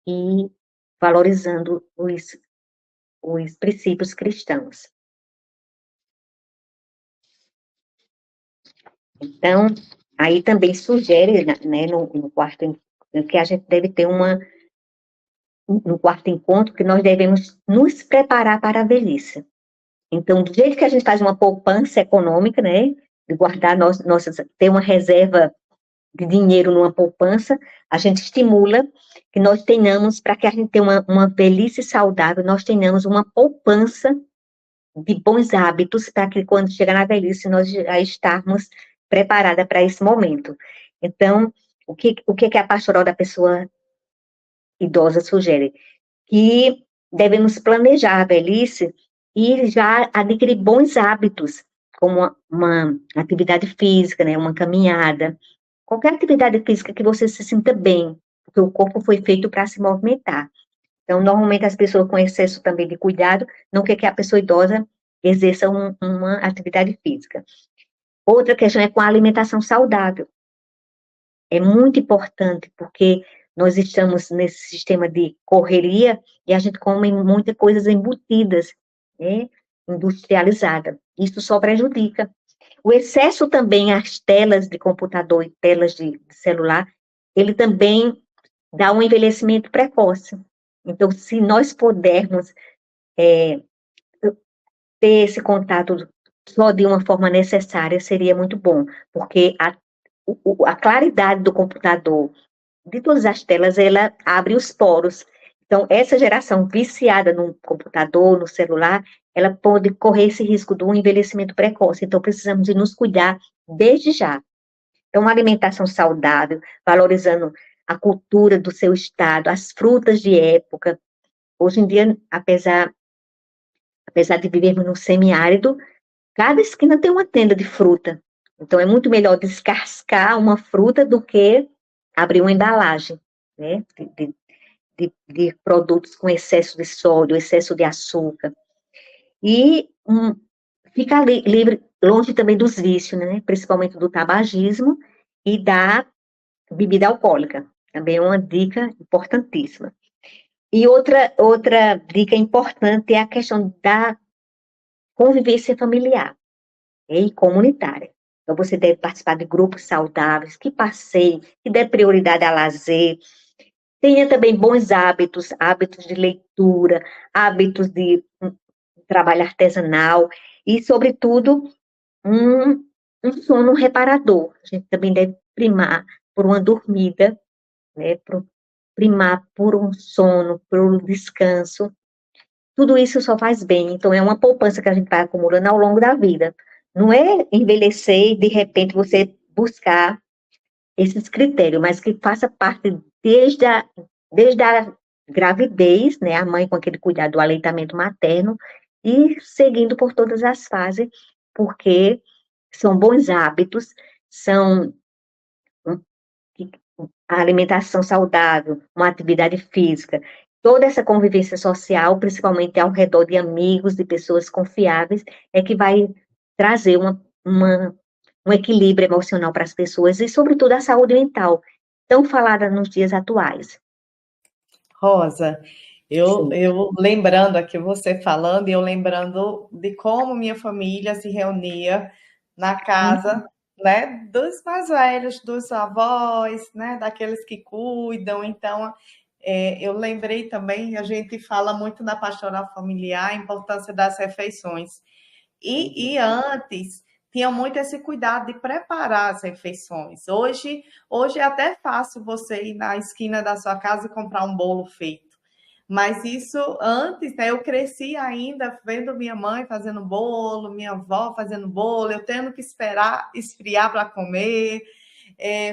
e valorizando os princípios cristãos. Então, aí também sugere, né, no quarto, que a gente deve ter no quarto encontro, que nós devemos nos preparar para a velhice. Então, do jeito que a gente faz uma poupança econômica, né, de guardar ter uma reserva de dinheiro numa poupança, a gente estimula que nós tenhamos, para que a gente tenha uma velhice saudável, nós tenhamos uma poupança de bons hábitos, para que quando chegar na velhice, nós já estarmos preparadas para esse momento. Então, o que a pastoral da pessoa idosa sugere? Que devemos planejar a velhice e já adquirir bons hábitos, como uma atividade física, né, uma caminhada, qualquer atividade física que você se sinta bem, porque o corpo foi feito para se movimentar. Então, normalmente as pessoas com excesso também de cuidado não quer que a pessoa idosa exerça uma atividade física. Outra questão é com a alimentação saudável. É muito importante, porque nós estamos nesse sistema de correria e a gente come muitas coisas embutidas, né, industrializada. Isso só prejudica. O excesso também, as telas de computador e telas de celular, ele também dá um envelhecimento precoce. Então, se nós pudermos ter esse contato só de uma forma necessária, seria muito bom, porque a claridade do computador, de todas as telas, ela abre os poros. Então, essa geração viciada no computador, no celular, ela pode correr esse risco do envelhecimento precoce. Então, precisamos de nos cuidar desde já. Então, uma alimentação saudável, valorizando a cultura do seu estado, as frutas de época. Hoje em dia, apesar de vivermos no semiárido, cada esquina tem uma tenda de fruta. Então, é muito melhor descascar uma fruta do que abrir uma embalagem, né, de produtos com excesso de sódio, excesso de açúcar. E ficar livre, longe também dos vícios, né, principalmente do tabagismo e da bebida alcoólica. Também é uma dica importantíssima. E outra dica importante é a questão da convivência familiar e comunitária. Então, você deve participar de grupos saudáveis, que passeiem, que dê prioridade ao lazer. Tenha também bons hábitos de leitura, hábitos de trabalho artesanal e, sobretudo, um sono reparador. A gente também deve primar por uma dormida, né, primar por um sono, por um descanso. Tudo isso só faz bem. Então, é uma poupança que a gente vai acumulando ao longo da vida. Não é envelhecer e, de repente, você buscar esses critérios, mas que faça parte desde a gravidez, né, a mãe com aquele cuidado do aleitamento materno, e seguindo por todas as fases, porque são bons hábitos, são a alimentação saudável, uma atividade física, toda essa convivência social, principalmente ao redor de amigos, de pessoas confiáveis, é que vai trazer um equilíbrio emocional para as pessoas e, sobretudo, a saúde mental, tão falada nos dias atuais. Rosa, eu lembrando aqui você falando, e eu lembrando de como minha família se reunia na casa, né, dos mais velhos, dos avós, né, daqueles que cuidam. Então, eu lembrei também, a gente fala muito na pastoral familiar, a importância das refeições. E antes tinham muito esse cuidado de preparar as refeições. Hoje é até fácil você ir na esquina da sua casa e comprar um bolo feito. Mas isso antes, né, eu cresci ainda vendo minha mãe fazendo bolo, minha avó fazendo bolo, eu tendo que esperar esfriar para comer,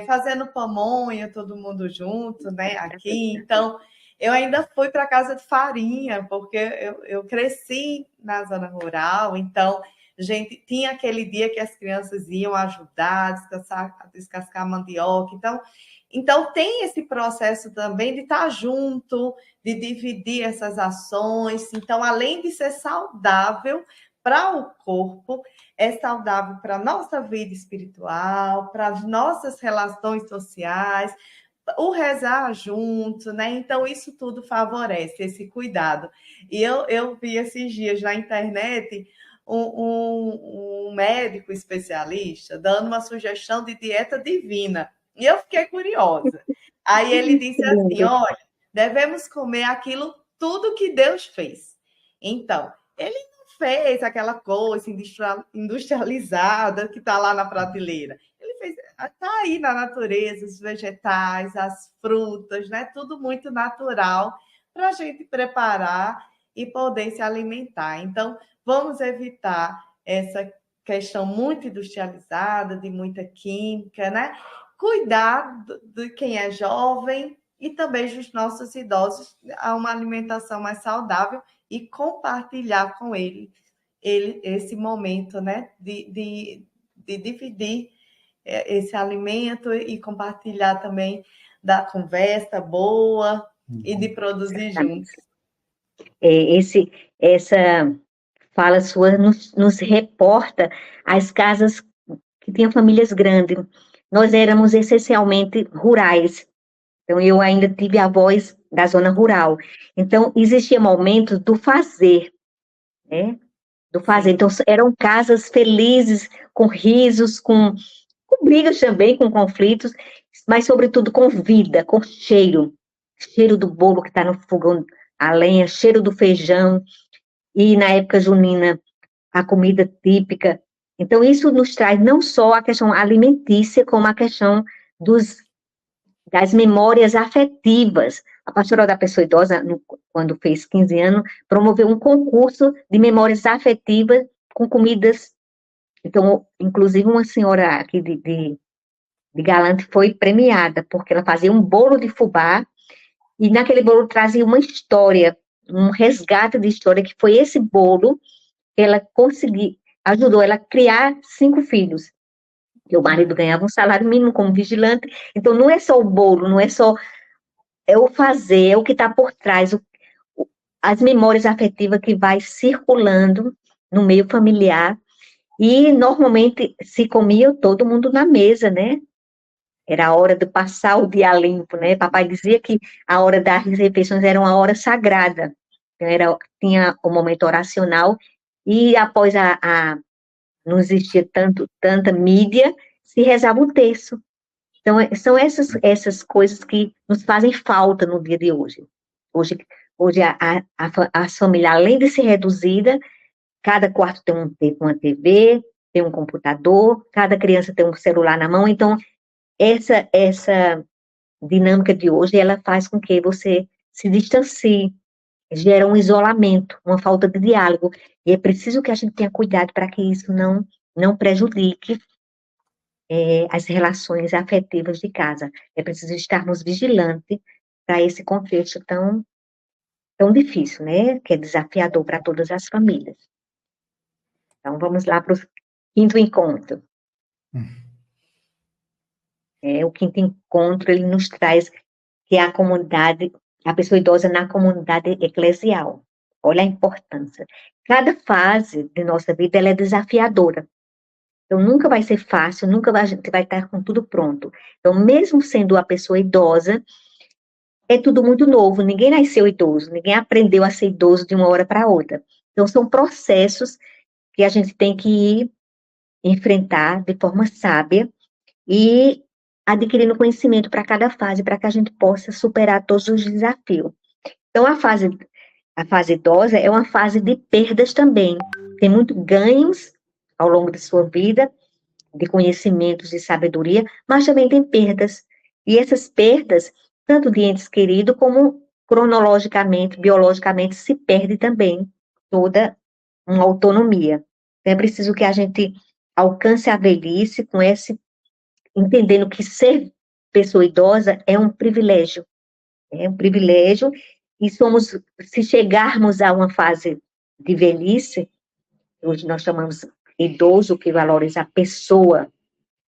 fazendo pamonha, todo mundo junto, né, aqui. Então, eu ainda fui para casa de farinha, porque eu cresci na zona rural, então a gente tinha aquele dia que as crianças iam ajudar a descascar a mandioca. Então tem esse processo também de estar junto, de dividir essas ações. Então, além de ser saudável para o corpo, é saudável para a nossa vida espiritual, para as nossas relações sociais, o rezar junto, né? Então, isso tudo favorece esse cuidado. E eu vi esses dias na internet um médico especialista dando uma sugestão de dieta divina. E eu fiquei curiosa. Aí ele disse assim: olha, devemos comer aquilo tudo que Deus fez. Então, ele não fez aquela coisa industrializada que está lá na prateleira. Ele fez, está aí na natureza, os vegetais, as frutas, né? Tudo muito natural para a gente preparar e poder se alimentar. Então, vamos evitar essa questão muito industrializada, de muita química, né? Cuidar de quem é jovem e também dos nossos idosos a uma alimentação mais saudável e compartilhar com ele esse momento, né? De dividir esse alimento e compartilhar também da conversa boa e de produzir juntos. Essa fala sua nos reporta às casas que tinham famílias grandes. Nós éramos essencialmente rurais, então eu ainda tive a voz da zona rural. Então, existia momentos do fazer, né? Do fazer. Então, eram casas felizes, com risos, com brigas também, com conflitos, mas, sobretudo, com vida, com cheiro. Cheiro do bolo que está no fogão a lenha, cheiro do feijão, e, na época junina, a comida típica. Então, isso nos traz não só a questão alimentícia, como a questão das memórias afetivas. A Pastoral da Pessoa Idosa, quando fez 15 anos, promoveu um concurso de memórias afetivas com comidas. Então, inclusive, uma senhora aqui de Galante foi premiada, porque ela fazia um bolo de fubá, e naquele bolo trazia uma história, um resgate de história, que foi esse bolo que ela ajudou ela a criar 5 filhos. E o marido ganhava um salário mínimo como vigilante. Então, não é só o bolo, não é só o fazer, é o que está por trás, as memórias afetivas que vai circulando no meio familiar. E, normalmente, se comia todo mundo na mesa, né? Era a hora de passar o dia limpo, né? Papai dizia que a hora das refeições era uma hora sagrada. Tinha o momento oracional, e após não existia tanta mídia, se rezava um terço. Então, são essas coisas que nos fazem falta no dia de hoje. Hoje a família, além de ser reduzida, cada quarto tem uma TV, tem um computador, cada criança tem um celular na mão. Então, essa dinâmica de hoje, ela faz com que você se distancie, gera um isolamento, uma falta de diálogo, e é preciso que a gente tenha cuidado para que isso não prejudique as relações afetivas de casa. É preciso estarmos vigilantes para esse contexto tão difícil, né? Que é desafiador para todas as famílias. Então, vamos lá para o 5º encontro. O 5º encontro, ele nos traz que é a comunidade, a pessoa idosa na comunidade eclesial. Olha a importância. Cada fase de nossa vida, ela é desafiadora. Então, nunca vai ser fácil, a gente vai estar com tudo pronto. Então, mesmo sendo a pessoa idosa, é tudo muito novo. Ninguém nasceu idoso, ninguém aprendeu a ser idoso de uma hora para outra. Então, são processos que a gente tem que enfrentar de forma sábia e adquirindo conhecimento para cada fase, para que a gente possa superar todos os desafios. Então, a fase idosa é uma fase de perdas também. Tem muitos ganhos ao longo de sua vida, de conhecimentos, de sabedoria, mas também tem perdas. E essas perdas, tanto de entes queridos, como cronologicamente, biologicamente, se perde também toda uma autonomia. Então, é preciso que a gente alcance a velhice com esse, entendendo que ser pessoa idosa é um privilégio. É um privilégio, e somos, se chegarmos a uma fase de velhice, hoje nós chamamos idoso, que valoriza a pessoa.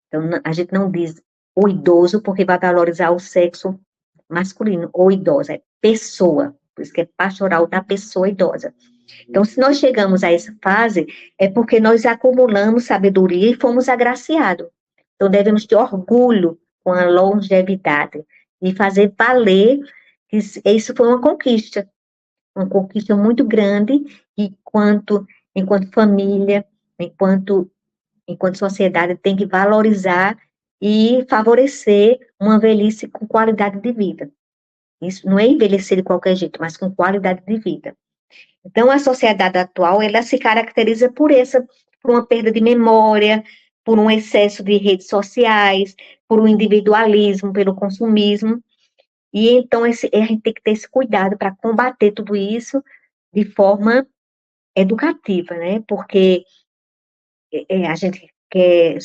Então, a gente não diz o idoso, porque vai valorizar o sexo masculino, ou idosa, é pessoa, por isso que é pastoral da pessoa idosa. Então, se nós chegamos a essa fase, é porque nós acumulamos sabedoria e fomos agraciados. Então, devemos ter orgulho com a longevidade e fazer valer que isso foi uma conquista muito grande, enquanto família, enquanto sociedade, tem que valorizar e favorecer uma velhice com qualidade de vida. Isso não é envelhecer de qualquer jeito, mas com qualidade de vida. Então, a sociedade atual, ela se caracteriza por uma perda de memória, por um excesso de redes sociais, por um individualismo, pelo consumismo. E então, a gente tem que ter esse cuidado para combater tudo isso de forma educativa, né? Porque a gente quer,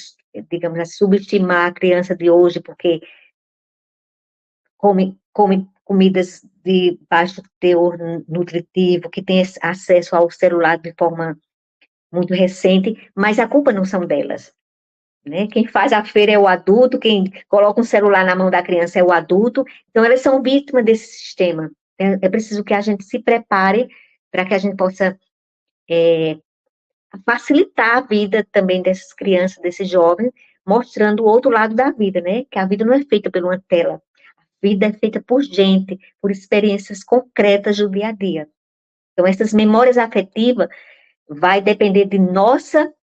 digamos assim, subestimar a criança de hoje, porque come comidas de baixo teor nutritivo, que tem acesso ao celular de forma muito recente, mas a culpa não são delas, né? Quem faz a feira é o adulto, quem coloca um celular na mão da criança é o adulto, então elas são vítimas desse sistema. É preciso que a gente se prepare para que a gente possa facilitar a vida também dessas crianças, desses jovens, mostrando o outro lado da vida, né? Que a vida não é feita por uma tela. Vida é feita por gente, por experiências concretas do dia a dia. Então, essas memórias afetivas vai depender de nossa,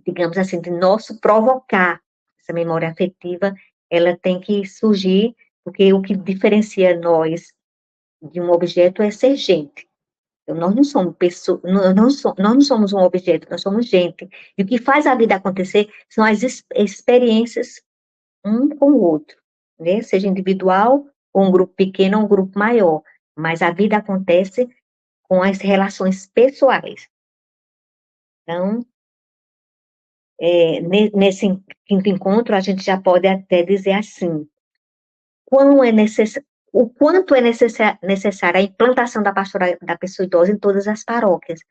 digamos assim, de nosso provocar. Essa memória afetiva, ela tem que surgir, porque o que diferencia nós de um objeto é ser gente. Então, nós não somos pessoas, nós não somos um objeto, nós somos gente. E o que faz a vida acontecer são as experiências um com o outro, né? Seja individual, ou um grupo pequeno, ou um grupo maior. Mas a vida acontece com as relações pessoais. Então, nesse quinto encontro, a gente já pode até dizer assim, o quanto é necessária a implantação da pastoral da pessoa idosa em todas as paróquias,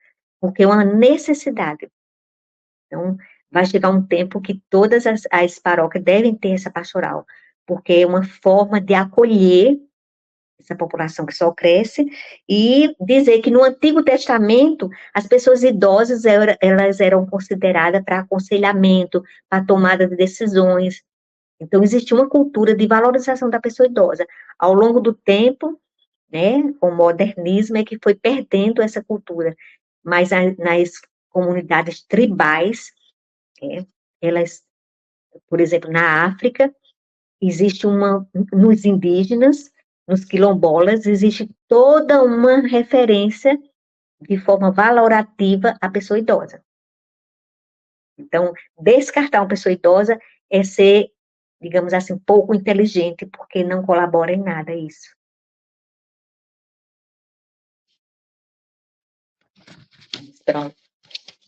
porque é uma necessidade. Então, vai chegar um tempo que todas as paróquias devem ter essa pastoral, porque é uma forma de acolher essa população que só cresce, e dizer que no Antigo Testamento, as pessoas idosas, elas eram consideradas para aconselhamento, para tomada de decisões. Então, existia uma cultura de valorização da pessoa idosa. Ao longo do tempo, né, com o modernismo, é que foi perdendo essa cultura. Mas nas comunidades tribais, elas, por exemplo, na África, existe nos indígenas, nos quilombolas, existe toda uma referência de forma valorativa à pessoa idosa. Então, descartar uma pessoa idosa é ser, digamos assim, pouco inteligente, porque não colabora em nada isso. Então,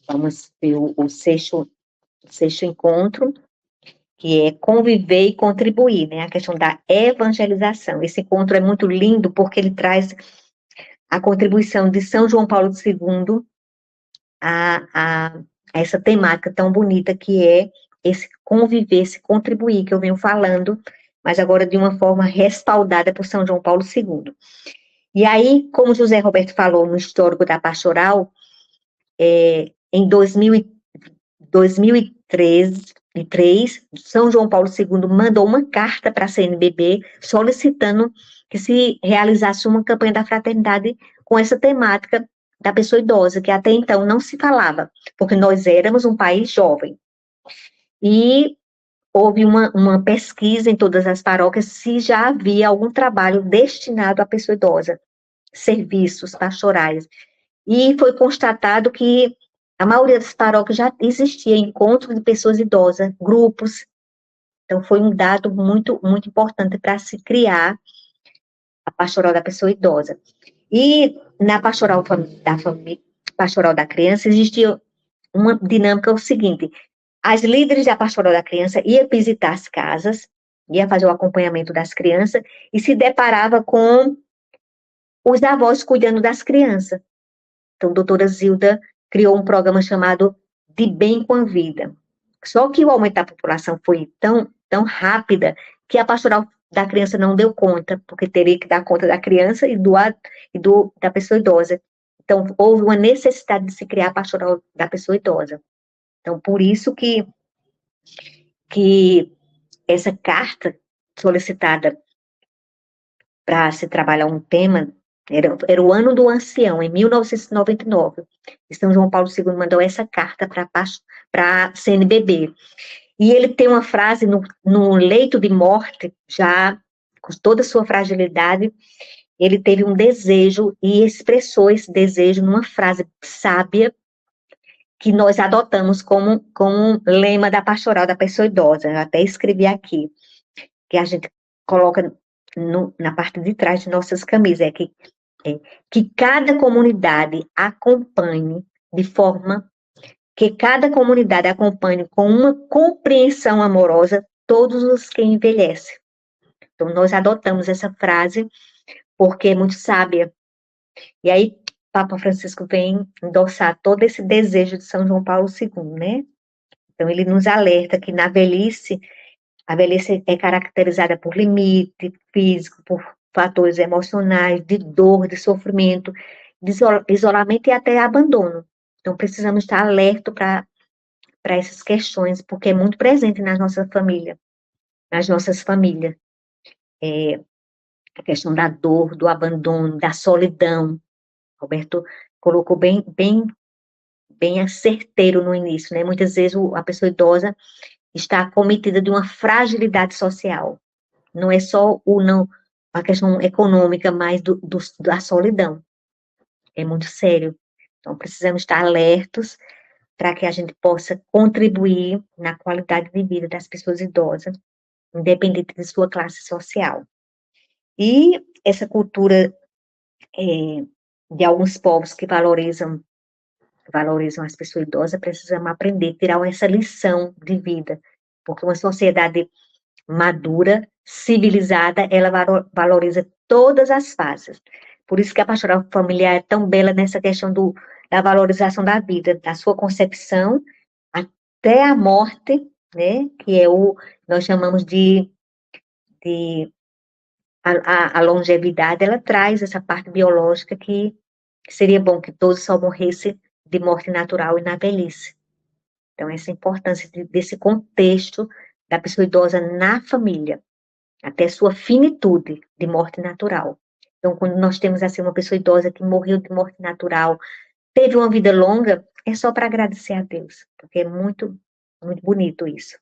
vamos ver o sexto encontro, que é conviver e contribuir, né? A questão da evangelização. Esse encontro é muito lindo, porque ele traz a contribuição de São João Paulo II a essa temática tão bonita que é esse conviver, esse contribuir, que eu venho falando, mas agora de uma forma respaldada por São João Paulo II. E aí, como José Roberto falou no histórico da pastoral, em 2003, São João Paulo II mandou uma carta para a CNBB solicitando que se realizasse uma campanha da fraternidade com essa temática da pessoa idosa, que até então não se falava, porque nós éramos um país jovem. E houve uma pesquisa em todas as paróquias se já havia algum trabalho destinado à pessoa idosa, serviços pastorais. E foi constatado que a maioria das paróquias já existia encontro de pessoas idosas, grupos. Então, foi um dado muito, muito importante para se criar a pastoral da pessoa idosa. E na pastoral da criança existia uma dinâmica o seguinte: as líderes da pastoral da criança iam visitar as casas, ia fazer o acompanhamento das crianças e se deparava com os avós cuidando das crianças. Então, a doutora Zilda criou um programa chamado De Bem com a Vida. Só que o aumento da população foi tão rápida que a pastoral da criança não deu conta, porque teria que dar conta da criança e da pessoa idosa. Então, houve uma necessidade de se criar a pastoral da pessoa idosa. Então, por isso que essa carta solicitada para se trabalhar um tema, era o ano do ancião, em 1999. E São João Paulo II mandou essa carta para a CNBB. E ele tem uma frase no leito de morte, já com toda a sua fragilidade, ele teve um desejo e expressou esse desejo numa frase sábia que nós adotamos como lema da pastoral da pessoa idosa. Eu até escrevi aqui, que a gente coloca na parte de trás de nossas camisas, que cada comunidade acompanhe com uma compreensão amorosa todos os que envelhecem. Então, nós adotamos essa frase porque é muito sábia. E aí, Papa Francisco vem endossar todo esse desejo de São João Paulo II, né? Então, ele nos alerta que a velhice é caracterizada por limite físico, por fatores emocionais, de dor, de sofrimento, de isolamento e até abandono. Então, precisamos estar alerta para essas questões, porque é muito presente nas nossas famílias. A questão da dor, do abandono, da solidão. Roberto colocou bem certeiro no início, né? Muitas vezes a pessoa idosa está acometida de uma fragilidade social. Não é só a questão econômica, mas da solidão. É muito sério. Então, precisamos estar alertos para que a gente possa contribuir na qualidade de vida das pessoas idosas, independente de sua classe social. E essa cultura de alguns povos que valorizam as pessoas idosas, precisamos aprender, tirar essa lição de vida, porque uma sociedade madura, civilizada, ela valoriza todas as fases. Por isso que a pastoral familiar é tão bela nessa questão da valorização da vida, da sua concepção até a morte, né, que é nós chamamos a longevidade, ela traz essa parte biológica que seria bom que todos só morressem de morte natural e na velhice. Então, essa importância desse contexto da pessoa idosa na família, até sua finitude de morte natural. Então, quando nós temos assim uma pessoa idosa que morreu de morte natural, teve uma vida longa, é só para agradecer a Deus, porque é muito, muito bonito isso.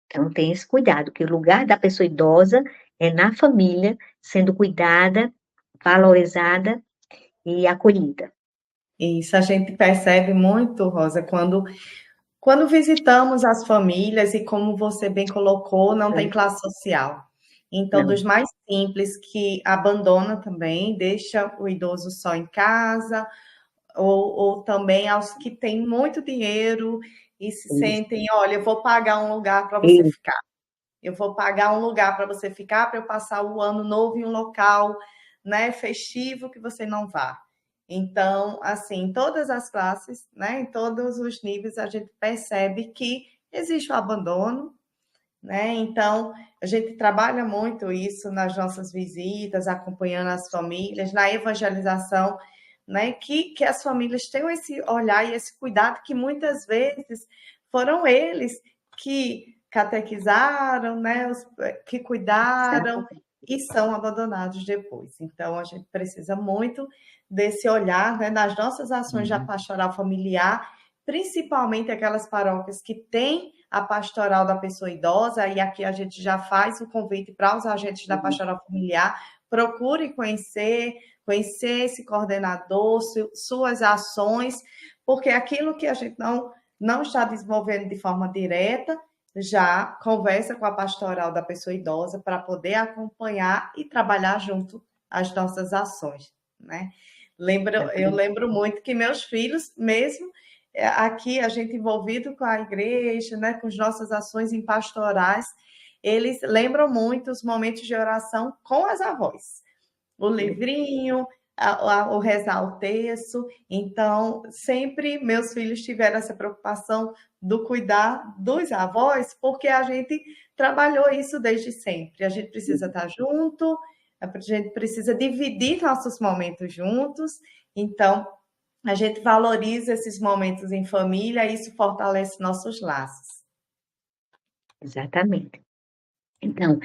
Então, tem esse cuidado, que o lugar da pessoa idosa é na família, sendo cuidada, valorizada e acolhida. Isso a gente percebe muito, Rosa, quando visitamos as famílias e, como você bem colocou, não tem classe social. Então, dos mais simples que abandona também, deixa o idoso só em casa, ou também aos que têm muito dinheiro e se sentem, olha, eu vou pagar um lugar para você ficar. Eu vou pagar um lugar para você ficar, para eu passar o ano novo em um local, né, festivo, que você não vá. Então, assim, em todas as classes, né, em todos os níveis, a gente percebe que existe o abandono, né? Então, a gente trabalha muito isso nas nossas visitas, acompanhando as famílias, na evangelização, né? Que as famílias tenham esse olhar e esse cuidado que muitas vezes foram eles que catequizaram, né? Que cuidaram e são abandonados depois. Então, a gente precisa muito desse olhar, né, nas nossas ações da pastoral familiar, principalmente aquelas paróquias que têm a pastoral da pessoa idosa, e aqui a gente já faz o convite para os agentes da pastoral familiar, procure conhecer esse coordenador, suas ações, porque aquilo que a gente não está desenvolvendo de forma direta, já conversa com a pastoral da pessoa idosa para poder acompanhar e trabalhar junto as nossas ações, né? Eu lembro muito que meus filhos, mesmo aqui, a gente envolvido com a igreja, né, com as nossas ações em pastorais, eles lembram muito os momentos de oração com as avós. O livrinho, o rezar o texto. Então, sempre meus filhos tiveram essa preocupação do cuidar dos avós, porque a gente trabalhou isso desde sempre. A gente precisa estar junto, a gente precisa dividir nossos momentos juntos. Então, a gente valoriza esses momentos em família e isso fortalece nossos laços. Exatamente. Então,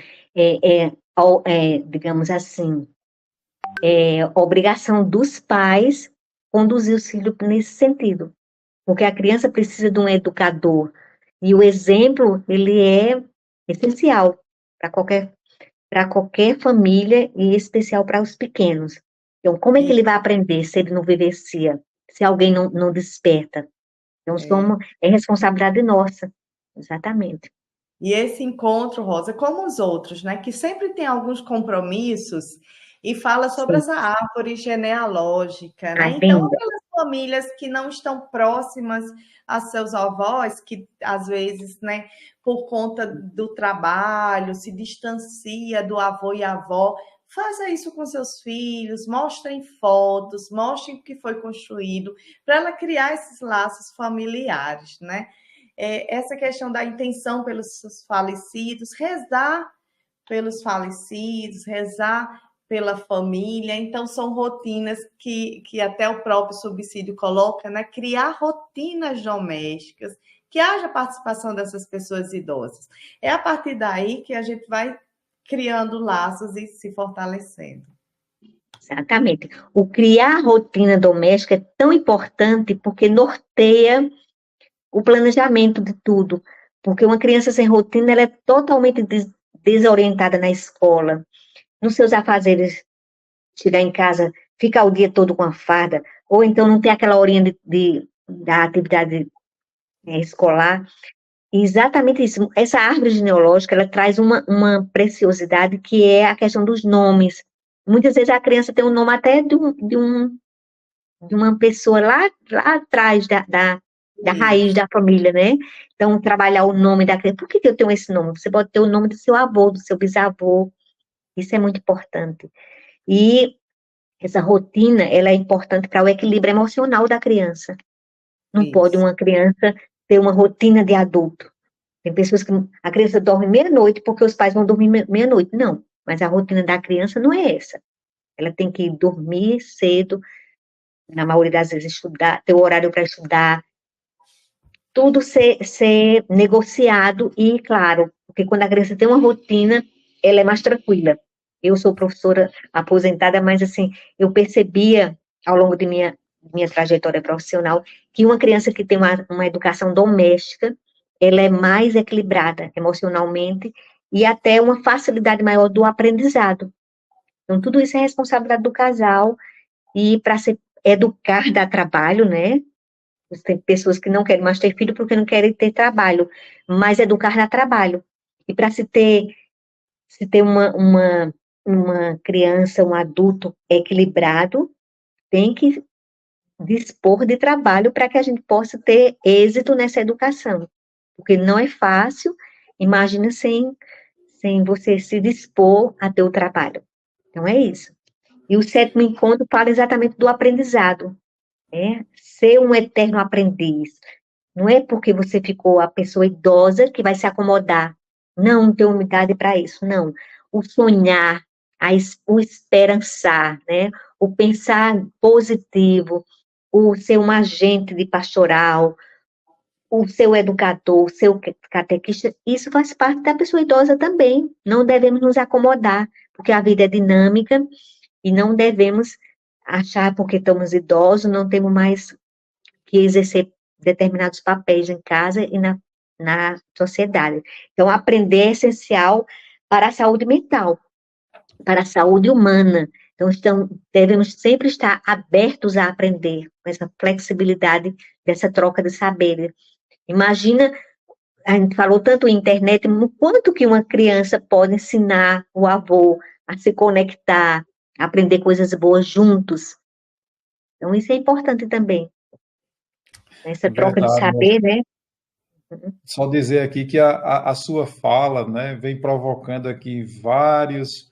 digamos assim, obrigação dos pais conduzir os filhos nesse sentido, porque a criança precisa de um educador, e o exemplo, ele é essencial para qualquer família, e especial para os pequenos. Então, como é que ele vai aprender se ele não vivencia, se alguém não desperta? Então, é responsabilidade nossa, exatamente. E esse encontro, Rosa, como os outros, né, que sempre tem alguns compromissos e fala sobre essa árvore genealógica, né? Então, aquelas famílias que não estão próximas a seus avós, que às vezes, né, por conta do trabalho, se distancia do avô e avó, faça isso com seus filhos, mostrem fotos, mostrem o que foi construído, para ela criar esses laços familiares, né? Essa questão da intenção pelos seus falecidos, rezar pelos falecidos, rezar pela família. Então, são rotinas que até o próprio subsídio coloca, né? Criar rotinas domésticas, que haja participação dessas pessoas idosas. É a partir daí que a gente vai criando laços e se fortalecendo. Exatamente. O criar rotina doméstica é tão importante porque norteia o planejamento de tudo, porque uma criança sem rotina, ela é totalmente desorientada na escola, nos seus afazeres, chegar em casa, ficar o dia todo com a farda, ou então não ter aquela horinha da atividade escolar. E exatamente isso. Essa árvore genealógica, ela traz uma preciosidade que é a questão dos nomes. Muitas vezes a criança tem um nome até de uma pessoa lá atrás da raiz da família, né? Então, trabalhar o nome da criança. Por que eu tenho esse nome? Você pode ter o nome do seu avô, do seu bisavô. Isso é muito importante. E essa rotina, ela é importante para o equilíbrio emocional da criança. Não pode uma criança ter uma rotina de adulto. Tem pessoas que a criança dorme meia-noite porque os pais vão dormir meia-noite. Não, mas a rotina da criança não é essa. Ela tem que dormir cedo, na maioria das vezes estudar, ter o horário para estudar, tudo ser negociado e, claro, porque quando a criança tem uma rotina, ela é mais tranquila. Eu sou professora aposentada, mas, assim, eu percebia, ao longo de minha trajetória profissional, que uma criança que tem uma educação doméstica, ela é mais equilibrada emocionalmente e até uma facilidade maior do aprendizado. Então, tudo isso é responsabilidade do casal e para se educar dá trabalho, né? Tem pessoas que não querem mais ter filho porque não querem ter trabalho, mas educar dá trabalho. E para se ter uma criança, um adulto equilibrado, tem que dispor de trabalho para que a gente possa ter êxito nessa educação. Porque não é fácil, imagina sem você se dispor a ter o trabalho. Então, é isso. E o 7º encontro fala exatamente do aprendizado. Ser um eterno aprendiz. Não é porque você ficou a pessoa idosa que vai se acomodar. Não tem umidade para isso, não. O sonhar, o esperançar, né? O pensar positivo, o ser um agente de pastoral, o seu educador, o seu catequista, isso faz parte da pessoa idosa também. Não devemos nos acomodar, porque a vida é dinâmica e não devemos achar, porque estamos idosos, não temos mais que exercer determinados papéis em casa e na sociedade. Então, aprender é essencial para a saúde mental, para a saúde humana. Então, devemos sempre estar abertos a aprender, com essa flexibilidade dessa troca de saberes. Imagina, a gente falou tanto em internet, o quanto que uma criança pode ensinar o avô a se conectar, a aprender coisas boas juntos. Então, isso é importante também. Essa troca de Verdade, saber, né? só dizer aqui que a sua fala, né, vem provocando aqui várias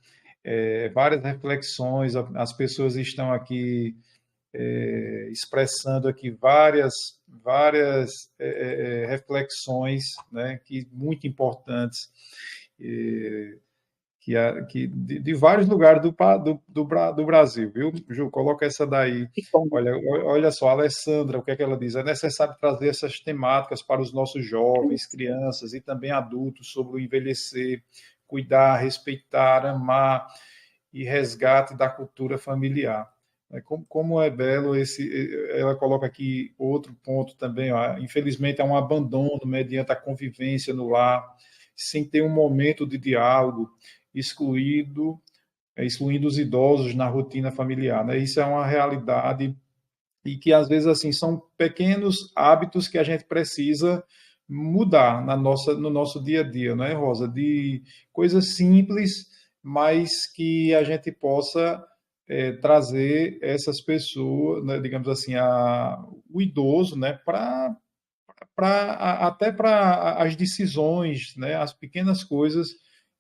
reflexões, as pessoas estão aqui expressando aqui várias reflexões, né, que muito importantes, de vários lugares do Brasil, viu, Ju? Coloca essa daí. Olha só, a Alessandra, o que é que ela diz? É necessário trazer essas temáticas para os nossos jovens, crianças e também adultos sobre o envelhecer, cuidar, respeitar, amar e resgate da cultura familiar. Como é belo ela coloca aqui outro ponto também, ó, infelizmente há um abandono mediante a convivência no lar, sem ter um momento de diálogo, excluindo os idosos na rotina familiar, né? Isso é uma realidade e que às vezes assim são pequenos hábitos que a gente precisa mudar no nosso dia a dia, não é, Rosa? De coisas simples, mas que a gente possa trazer essas pessoas, né, digamos assim, o idoso, né, até para as decisões, né, as pequenas coisas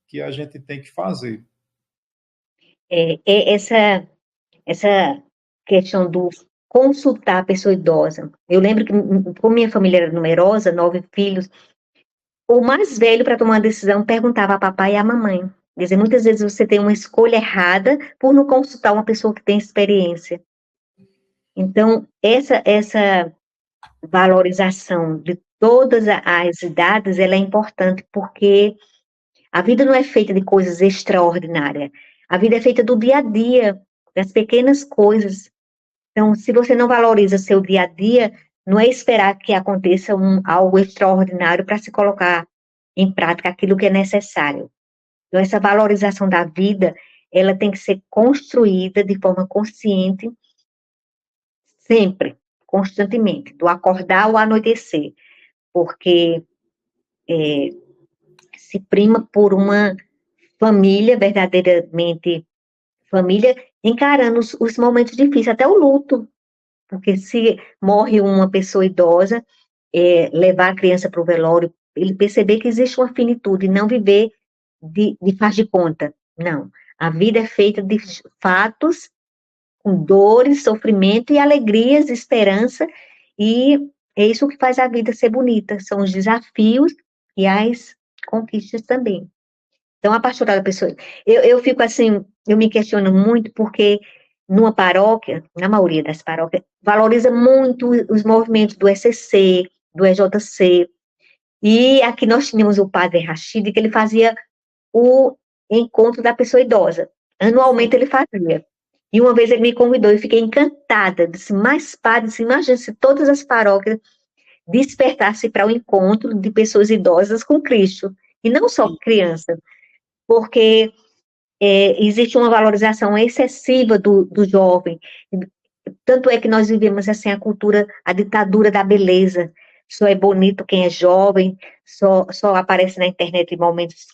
que a gente tem que fazer. Essa questão do consultar a pessoa idosa. Eu lembro que, como minha família era numerosa, 9 filhos, o mais velho, para tomar uma decisão, perguntava a papai e a mamãe. Quer dizer, muitas vezes você tem uma escolha errada por não consultar uma pessoa que tem experiência. Então, essa valorização de todas as idades, ela é importante, porque a vida não é feita de coisas extraordinárias. A vida é feita do dia a dia, das pequenas coisas. Então, se você não valoriza seu dia a dia, não é esperar que aconteça algo extraordinário para se colocar em prática aquilo que é necessário. Então, essa valorização da vida, ela tem que ser construída de forma consciente, sempre, constantemente, do acordar ao anoitecer, porque se prima por uma família, verdadeiramente família, encarando os momentos difíceis, até o luto, porque se morre uma pessoa idosa, levar a criança para o velório, ele perceber que existe uma finitude, não viver de faz de conta, não. A vida é feita de fatos, com dores, sofrimento e alegrias, esperança, e é isso que faz a vida ser bonita, são os desafios e as conquistas também. Então, a pastoral da pessoa, eu fico assim, eu me questiono muito, porque numa paróquia, na maioria das paróquias, valoriza muito os movimentos do ECC, do EJC, e aqui nós tínhamos o padre Rachid, que ele fazia o encontro da pessoa idosa. Anualmente ele fazia. E uma vez ele me convidou, eu fiquei encantada, disse, mas padre, imagina se todas as paróquias despertassem para o encontro de pessoas idosas com Cristo, e não só criança, porque existe uma valorização excessiva do jovem, tanto é que nós vivemos assim a ditadura da beleza, só é bonito quem é jovem, só aparece na internet em momentos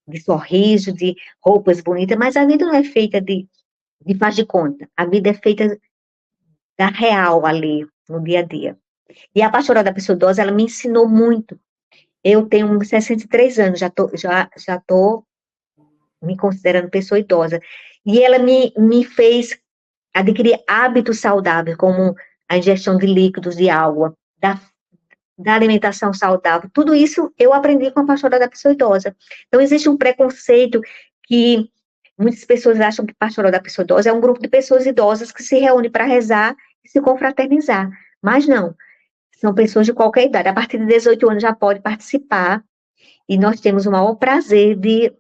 de sorriso, de roupas bonitas, mas a vida não é feita de faz de conta, a vida é feita da real ali, no dia a dia. E a pastoral da pessoa idosa, ela me ensinou muito. Eu tenho 63 anos, já tô me considerando pessoa idosa. E ela me fez adquirir hábitos saudáveis, como a ingestão de líquidos, de água, da alimentação saudável. Tudo isso eu aprendi com a pastoral da pessoa idosa. Então, existe um preconceito que muitas pessoas acham que pastoral da pessoa idosa é um grupo de pessoas idosas que se reúne para rezar e se confraternizar. Mas não, são pessoas de qualquer idade. A partir de 18 anos já pode participar, e nós temos o maior prazer de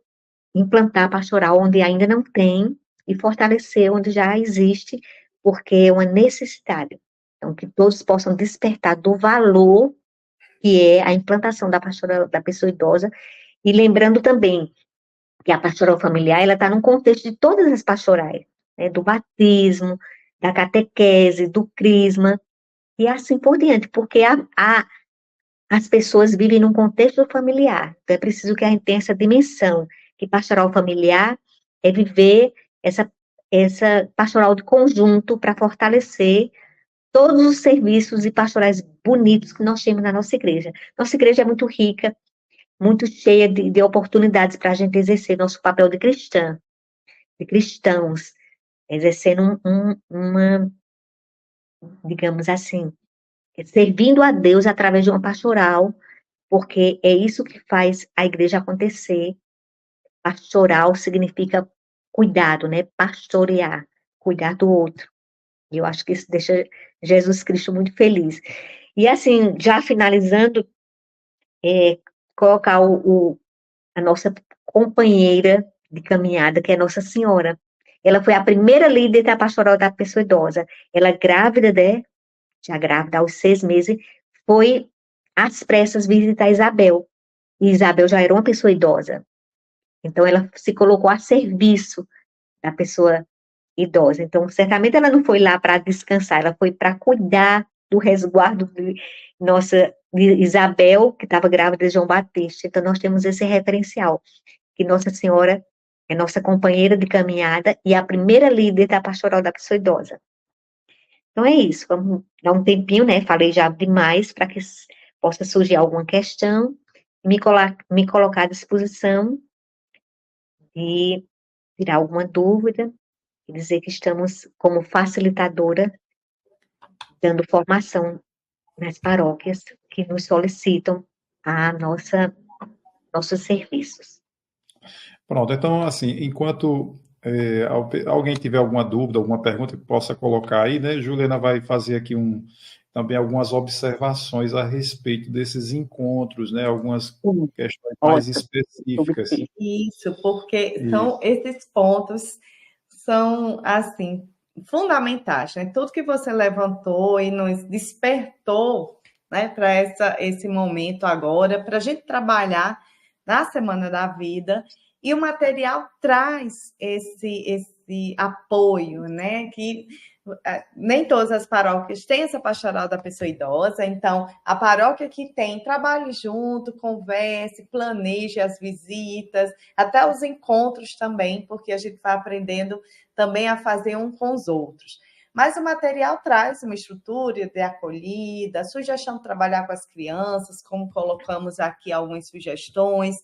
implantar a pastoral onde ainda não tem e fortalecer onde já existe, porque é uma necessidade. Então, que todos possam despertar do valor que é a implantação da pastoral da pessoa idosa, e lembrando também que a pastoral familiar, ela está num contexto de todas as pastorais. né, do batismo, da catequese, do crisma, e assim por diante, porque as pessoas vivem num contexto familiar, então é preciso que a gente tenha essa dimensão, que pastoral familiar é viver essa pastoral de conjunto para fortalecer todos os serviços e pastorais bonitos que nós temos na nossa igreja. Nossa igreja é muito rica, muito cheia de oportunidades para a gente exercer nosso papel de cristã, de cristãos, exercendo uma, digamos assim, servindo a Deus através de uma pastoral, porque é isso que faz a igreja acontecer. Pastoral significa cuidado, né? Pastorear, cuidar do outro. E eu acho que isso deixa Jesus Cristo muito feliz. E assim, já finalizando, colocar a nossa companheira de caminhada, que é Nossa Senhora. Ela foi a primeira líder da pastoral da pessoa idosa. Ela grávida, né? Já grávida aos 6 meses, foi às pressas visitar Isabel. E Isabel já era uma pessoa idosa. Então, ela se colocou a serviço da pessoa idosa. Então, certamente ela não foi lá para descansar, ela foi para cuidar do resguardo de Isabel, que estava grávida de João Batista. Então, nós temos esse referencial, que Nossa Senhora é nossa companheira de caminhada e a primeira líder da pastoral da pessoa idosa. Então, é isso. Vamos dar um tempinho, né? Falei já demais para que possa surgir alguma questão e me colocar à disposição e tirar alguma dúvida e dizer que estamos como facilitadora dando formação nas paróquias que nos solicitam nossos serviços. Pronto, então, assim, enquanto alguém tiver alguma dúvida, alguma pergunta que possa colocar aí, né, Juliana vai fazer aqui também algumas observações a respeito desses encontros, né, algumas questões mais específicas. Isso, porque são esses pontos são, assim, fundamentais, né? Tudo que você levantou e nos despertou, né, para esse momento agora, para a gente trabalhar na Semana da Vida, e o material traz esse apoio, né, que nem todas as paróquias têm essa pastoral da pessoa idosa, então a paróquia que tem, trabalhe junto, converse, planeje as visitas, até os encontros também, porque a gente vai aprendendo também a fazer um com os outros. Mas o material traz uma estrutura de acolhida, a sugestão de trabalhar com as crianças, como colocamos aqui algumas sugestões,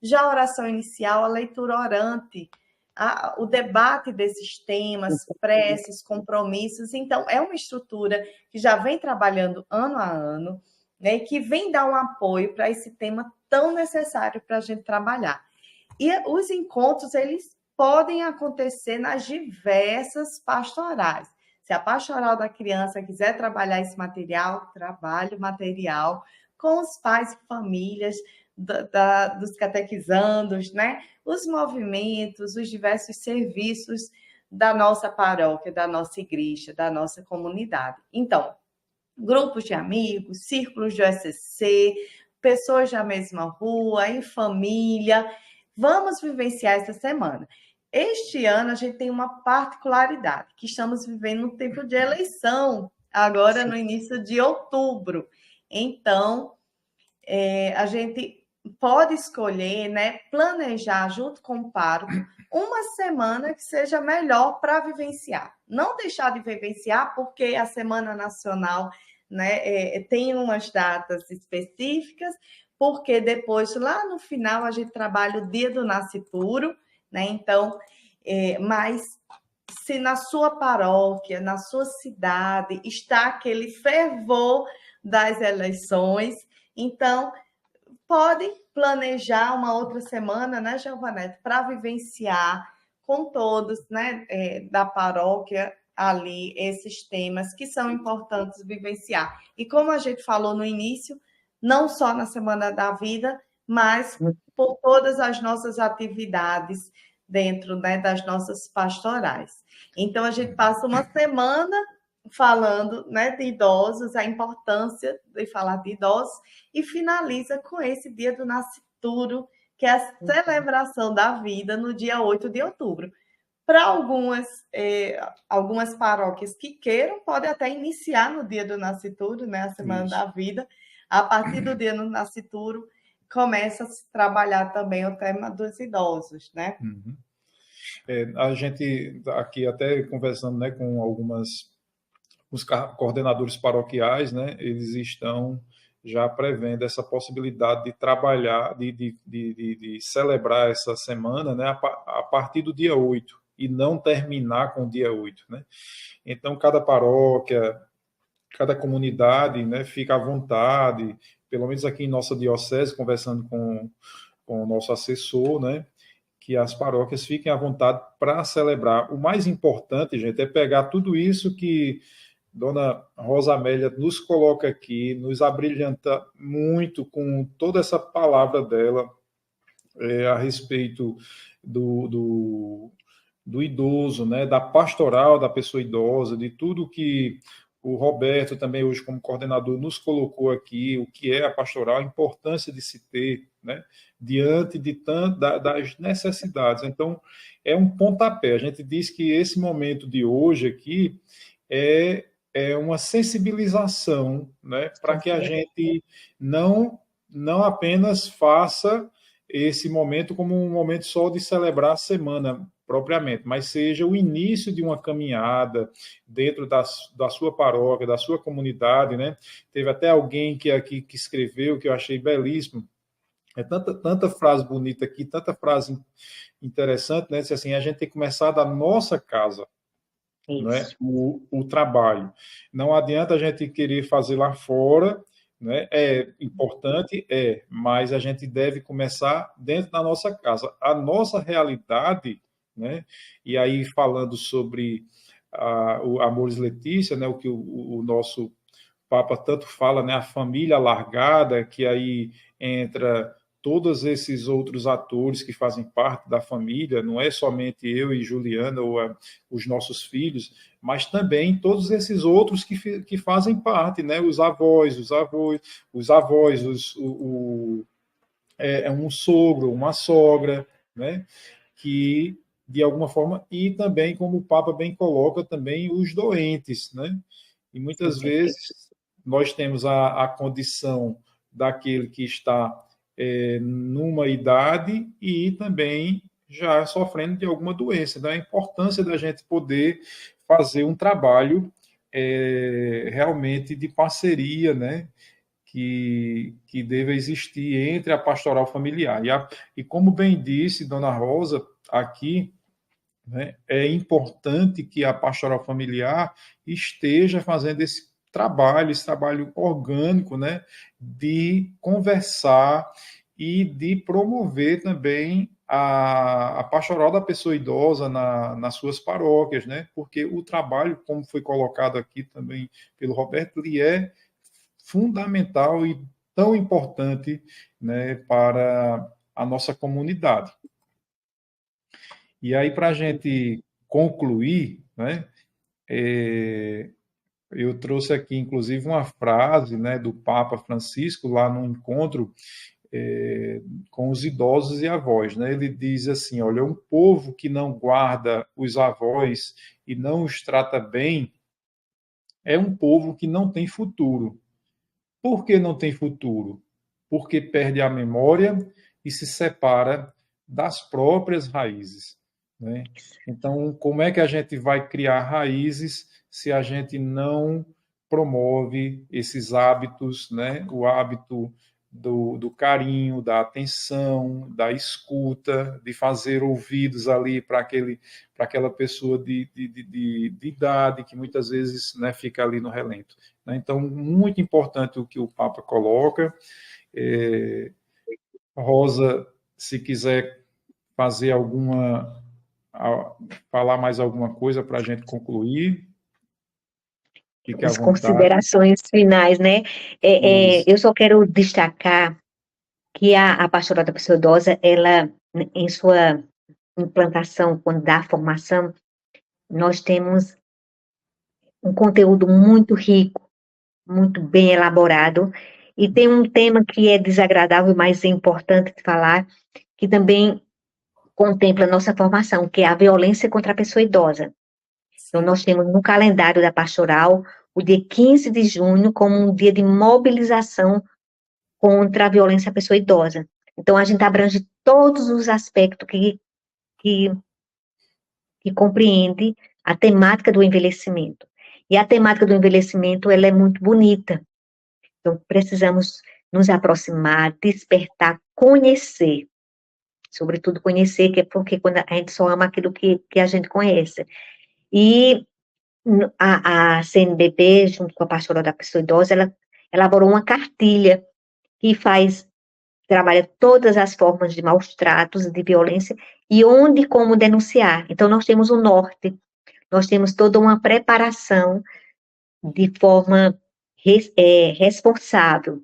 já a oração inicial, a leitura orante, o debate desses temas, preces, compromissos. Então, é uma estrutura que já vem trabalhando ano a ano, né, que vem dar um apoio para esse tema tão necessário para a gente trabalhar. E os encontros, eles podem acontecer nas diversas pastorais. Se a pastoral da criança quiser trabalhar esse material, trabalhe o material com os pais e famílias dos catequizandos, né? Os movimentos, os diversos serviços da nossa paróquia, da nossa igreja, da nossa comunidade. Então, grupos de amigos, círculos de OSC, pessoas da mesma rua, em família, vamos vivenciar essa semana. Este ano a gente tem uma particularidade, que estamos vivendo um tempo de eleição, agora no início de outubro. Então, a gente pode escolher, né, planejar junto com o pároco uma semana que seja melhor para vivenciar. Não deixar de vivenciar, porque a Semana Nacional, né, tem umas datas específicas, porque depois, lá no final, a gente trabalha o Dia do Nascituro, né? Então, mas se na sua paróquia, na sua cidade, está aquele fervor das eleições, então pode planejar uma outra semana, né, Giovanete, para vivenciar com todos, né, da paróquia ali esses temas que são importantes vivenciar. E como a gente falou no início, não só na Semana da Vida, mas por todas as nossas atividades dentro, né, das nossas pastorais. Então, a gente passa uma semana falando, né, de idosos, a importância de falar de idosos, e finaliza com esse Dia do Nascituro, que é a celebração da vida no dia 8 de outubro. Para algumas paróquias que queiram, podem até iniciar no dia do nascituro, né, a Semana da Vida. A partir do dia do nascituro, começa a se trabalhar também o tema dos idosos, né? Uhum. A gente aqui até conversando, né, com os coordenadores paroquiais, né, eles estão já prevendo essa possibilidade de trabalhar, de celebrar essa semana, né, a partir do dia 8 e não terminar com o dia 8, né? Então, cada paróquia, cada comunidade, né, fica à vontade, pelo menos aqui em nossa diocese, conversando com o nosso assessor, né, que as paróquias fiquem à vontade para celebrar. O mais importante, gente, é pegar tudo isso que Dona Rosa Amélia nos coloca aqui, nos abrilhanta muito com toda essa palavra dela a respeito do idoso, né, da pastoral da pessoa idosa, de tudo que o Roberto também hoje como coordenador nos colocou aqui, o que é a pastoral, a importância de se ter, né, diante das necessidades. Então, é um pontapé. A gente diz que esse momento de hoje aqui é uma sensibilização, né, para que a gente não apenas faça esse momento como um momento só de celebrar a semana propriamente, mas seja o início de uma caminhada dentro da sua paróquia, da sua comunidade, né? Teve até alguém que escreveu, que eu achei belíssimo, tanta frase bonita aqui, tanta frase interessante, né? Disse assim, a gente tem que começar da nossa casa, né? O trabalho. Não adianta a gente querer fazer lá fora, né? É importante, mas a gente deve começar dentro da nossa casa. A nossa realidade, né? E aí falando sobre o Amoris Letícia, né? O que o nosso Papa tanto fala, né? A família alargada, que aí entra todos esses outros atores que fazem parte da família, não é somente eu e Juliana ou os nossos filhos, mas também todos esses outros que fazem parte, né? Os avós, um sogro, uma sogra, né? Que de alguma forma, e também, como o Papa bem coloca, também os doentes, né? E muitas vezes nós temos a condição daquele que está numa idade e também já sofrendo de alguma doença. Então, a importância da gente poder fazer um trabalho realmente de parceria, né? Que deve existir entre a pastoral familiar. E como bem disse Dona Rosa aqui, né, é importante que a pastoral familiar esteja fazendo esse trabalho orgânico, né, de conversar e de promover também a pastoral da pessoa idosa nas suas paróquias, né, porque o trabalho, como foi colocado aqui também pelo Roberto, ele é fundamental e tão importante, né, para a nossa comunidade. E aí, para a gente concluir, né, eu trouxe aqui, inclusive, uma frase, né, do Papa Francisco, lá no encontro com os idosos e avós. Né? Ele diz assim, olha, um povo que não guarda os avós e não os trata bem é um povo que não tem futuro. Por que não tem futuro? Porque perde a memória e se separa das próprias raízes. Né? Então, como é que a gente vai criar raízes se a gente não promove esses hábitos, né? O hábito do carinho, da atenção, da escuta, de fazer ouvidos ali para aquela pessoa de idade que muitas vezes, né, fica ali no relento. Né? Então, muito importante o que o Papa coloca. Rosa, se quiser fazer falar mais alguma coisa para a gente concluir. Fique As considerações finais, né? Eu só quero destacar que a pastoral da pessoa idosa, ela, em sua implantação, quando dá a formação, nós temos um conteúdo muito rico, muito bem elaborado, e tem um tema que é desagradável, mas é importante de falar, que também contempla a nossa formação, que é a violência contra a pessoa idosa. Então, nós temos no calendário da pastoral o dia 15 de junho como um dia de mobilização contra a violência à pessoa idosa. Então, a gente abrange todos os aspectos que compreende a temática do envelhecimento. E a temática do envelhecimento, ela é muito bonita. Então, precisamos nos aproximar, despertar, conhecer. Sobretudo conhecer, que é porque quando a gente só ama aquilo que a gente conhece. E a CNBB, junto com a Pastoral da Pessoa Idosa, ela elaborou uma cartilha que trabalha todas as formas de maus tratos, de violência, e onde e como denunciar. Então, nós temos o norte, nós temos toda uma preparação de forma responsável,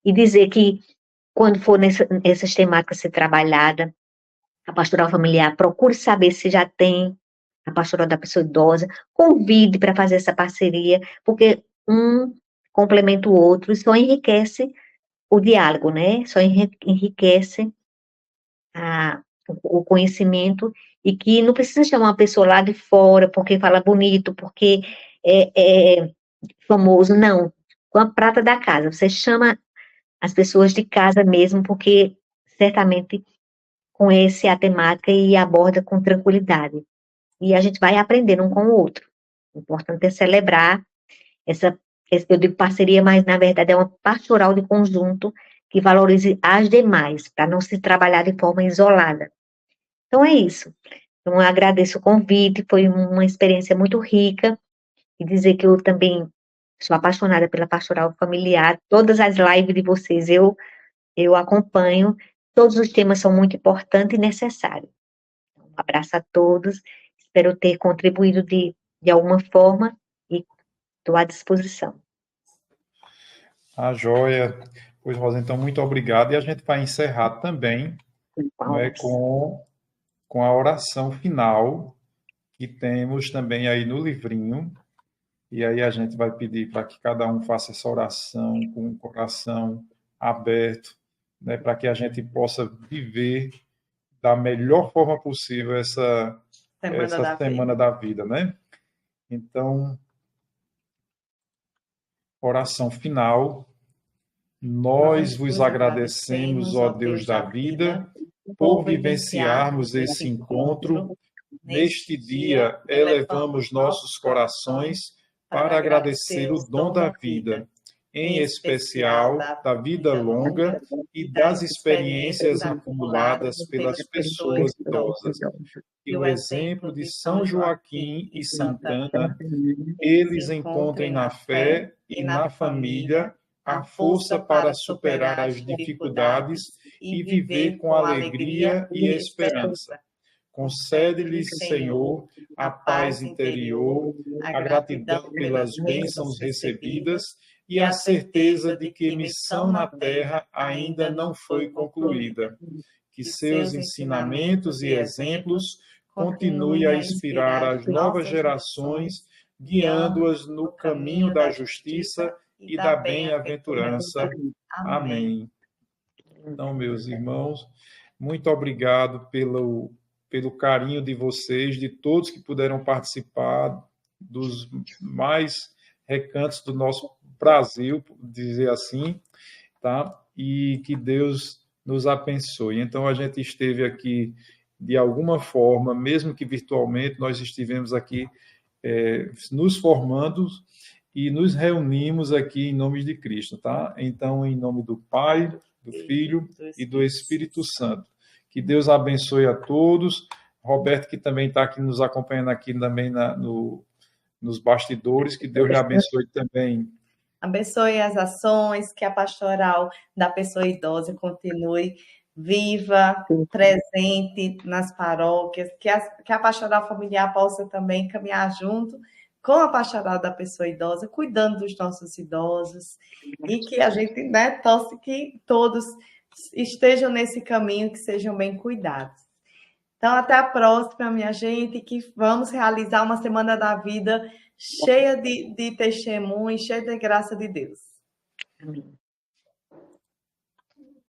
e dizer que, quando for essas temáticas ser trabalhada, a pastoral familiar procure saber se já tem a pastoral da pessoa idosa, convide para fazer essa parceria, porque um complementa o outro e só enriquece o diálogo, né? Só enriquece o conhecimento, e que não precisa chamar uma pessoa lá de fora porque fala bonito, porque é famoso, não. Com a prata da casa, você chama as pessoas de casa mesmo, porque certamente conhece a temática e aborda com tranquilidade. E a gente vai aprendendo um com o outro. O importante é celebrar eu digo parceria, mas na verdade é uma pastoral de conjunto que valorize as demais, para não se trabalhar de forma isolada. Então é isso. Então, eu agradeço o convite, foi uma experiência muito rica, e dizer que eu também sou apaixonada pela pastoral familiar. Todas as lives de vocês eu acompanho, todos os temas são muito importantes e necessários. Um abraço a todos, espero ter contribuído de alguma forma, e estou à disposição. A joia. Pois, Rosa, então, muito obrigado. E a gente vai encerrar também, né, com a oração final, que temos também aí no livrinho. E aí a gente vai pedir para que cada um faça essa oração com o coração aberto, né, para que a gente possa viver da melhor forma possível essa semana da vida, né? Então, oração final. Nós vos agradecemos, ó Deus da vida, por vivenciarmos esse encontro. Neste dia, elevamos nossos corações para agradecer o dom da vida, em especial da vida longa e das experiências acumuladas pelas pessoas idosas. E o exemplo de São Joaquim e Santana, eles encontrem na fé e na família a força para superar as dificuldades e viver com alegria e esperança. Concede-lhes, Senhor, a paz interior, a gratidão pelas bênçãos recebidas e a certeza de que missão na terra ainda não foi concluída. Que seus ensinamentos e exemplos continuem a inspirar as novas gerações, guiando-as no caminho da justiça e da bem-aventurança. Amém. Então, meus irmãos, muito obrigado pelo carinho de vocês, de todos que puderam participar, dos mais recantos do nosso Brasil, dizer assim, tá? E que Deus nos abençoe. Então, a gente esteve aqui, de alguma forma, mesmo que virtualmente, nós estivemos aqui nos formando e nos reunimos aqui em nome de Cristo, tá? Então, em nome do Pai, do Filho e do Espírito Santo. Que Deus abençoe a todos. Roberto, que também está aqui nos acompanhando aqui também nos bastidores, que Deus lhe abençoe também. Abençoe as ações, que a pastoral da pessoa idosa continue viva, presente nas paróquias, que a pastoral familiar possa também caminhar junto com a pastoral da pessoa idosa, cuidando dos nossos idosos, e que a gente, né, torce que todos estejam nesse caminho, que sejam bem cuidados. Então, até a próxima, minha gente, que vamos realizar uma Semana da Vida cheia de testemunhos, cheia de graça de Deus. Amém.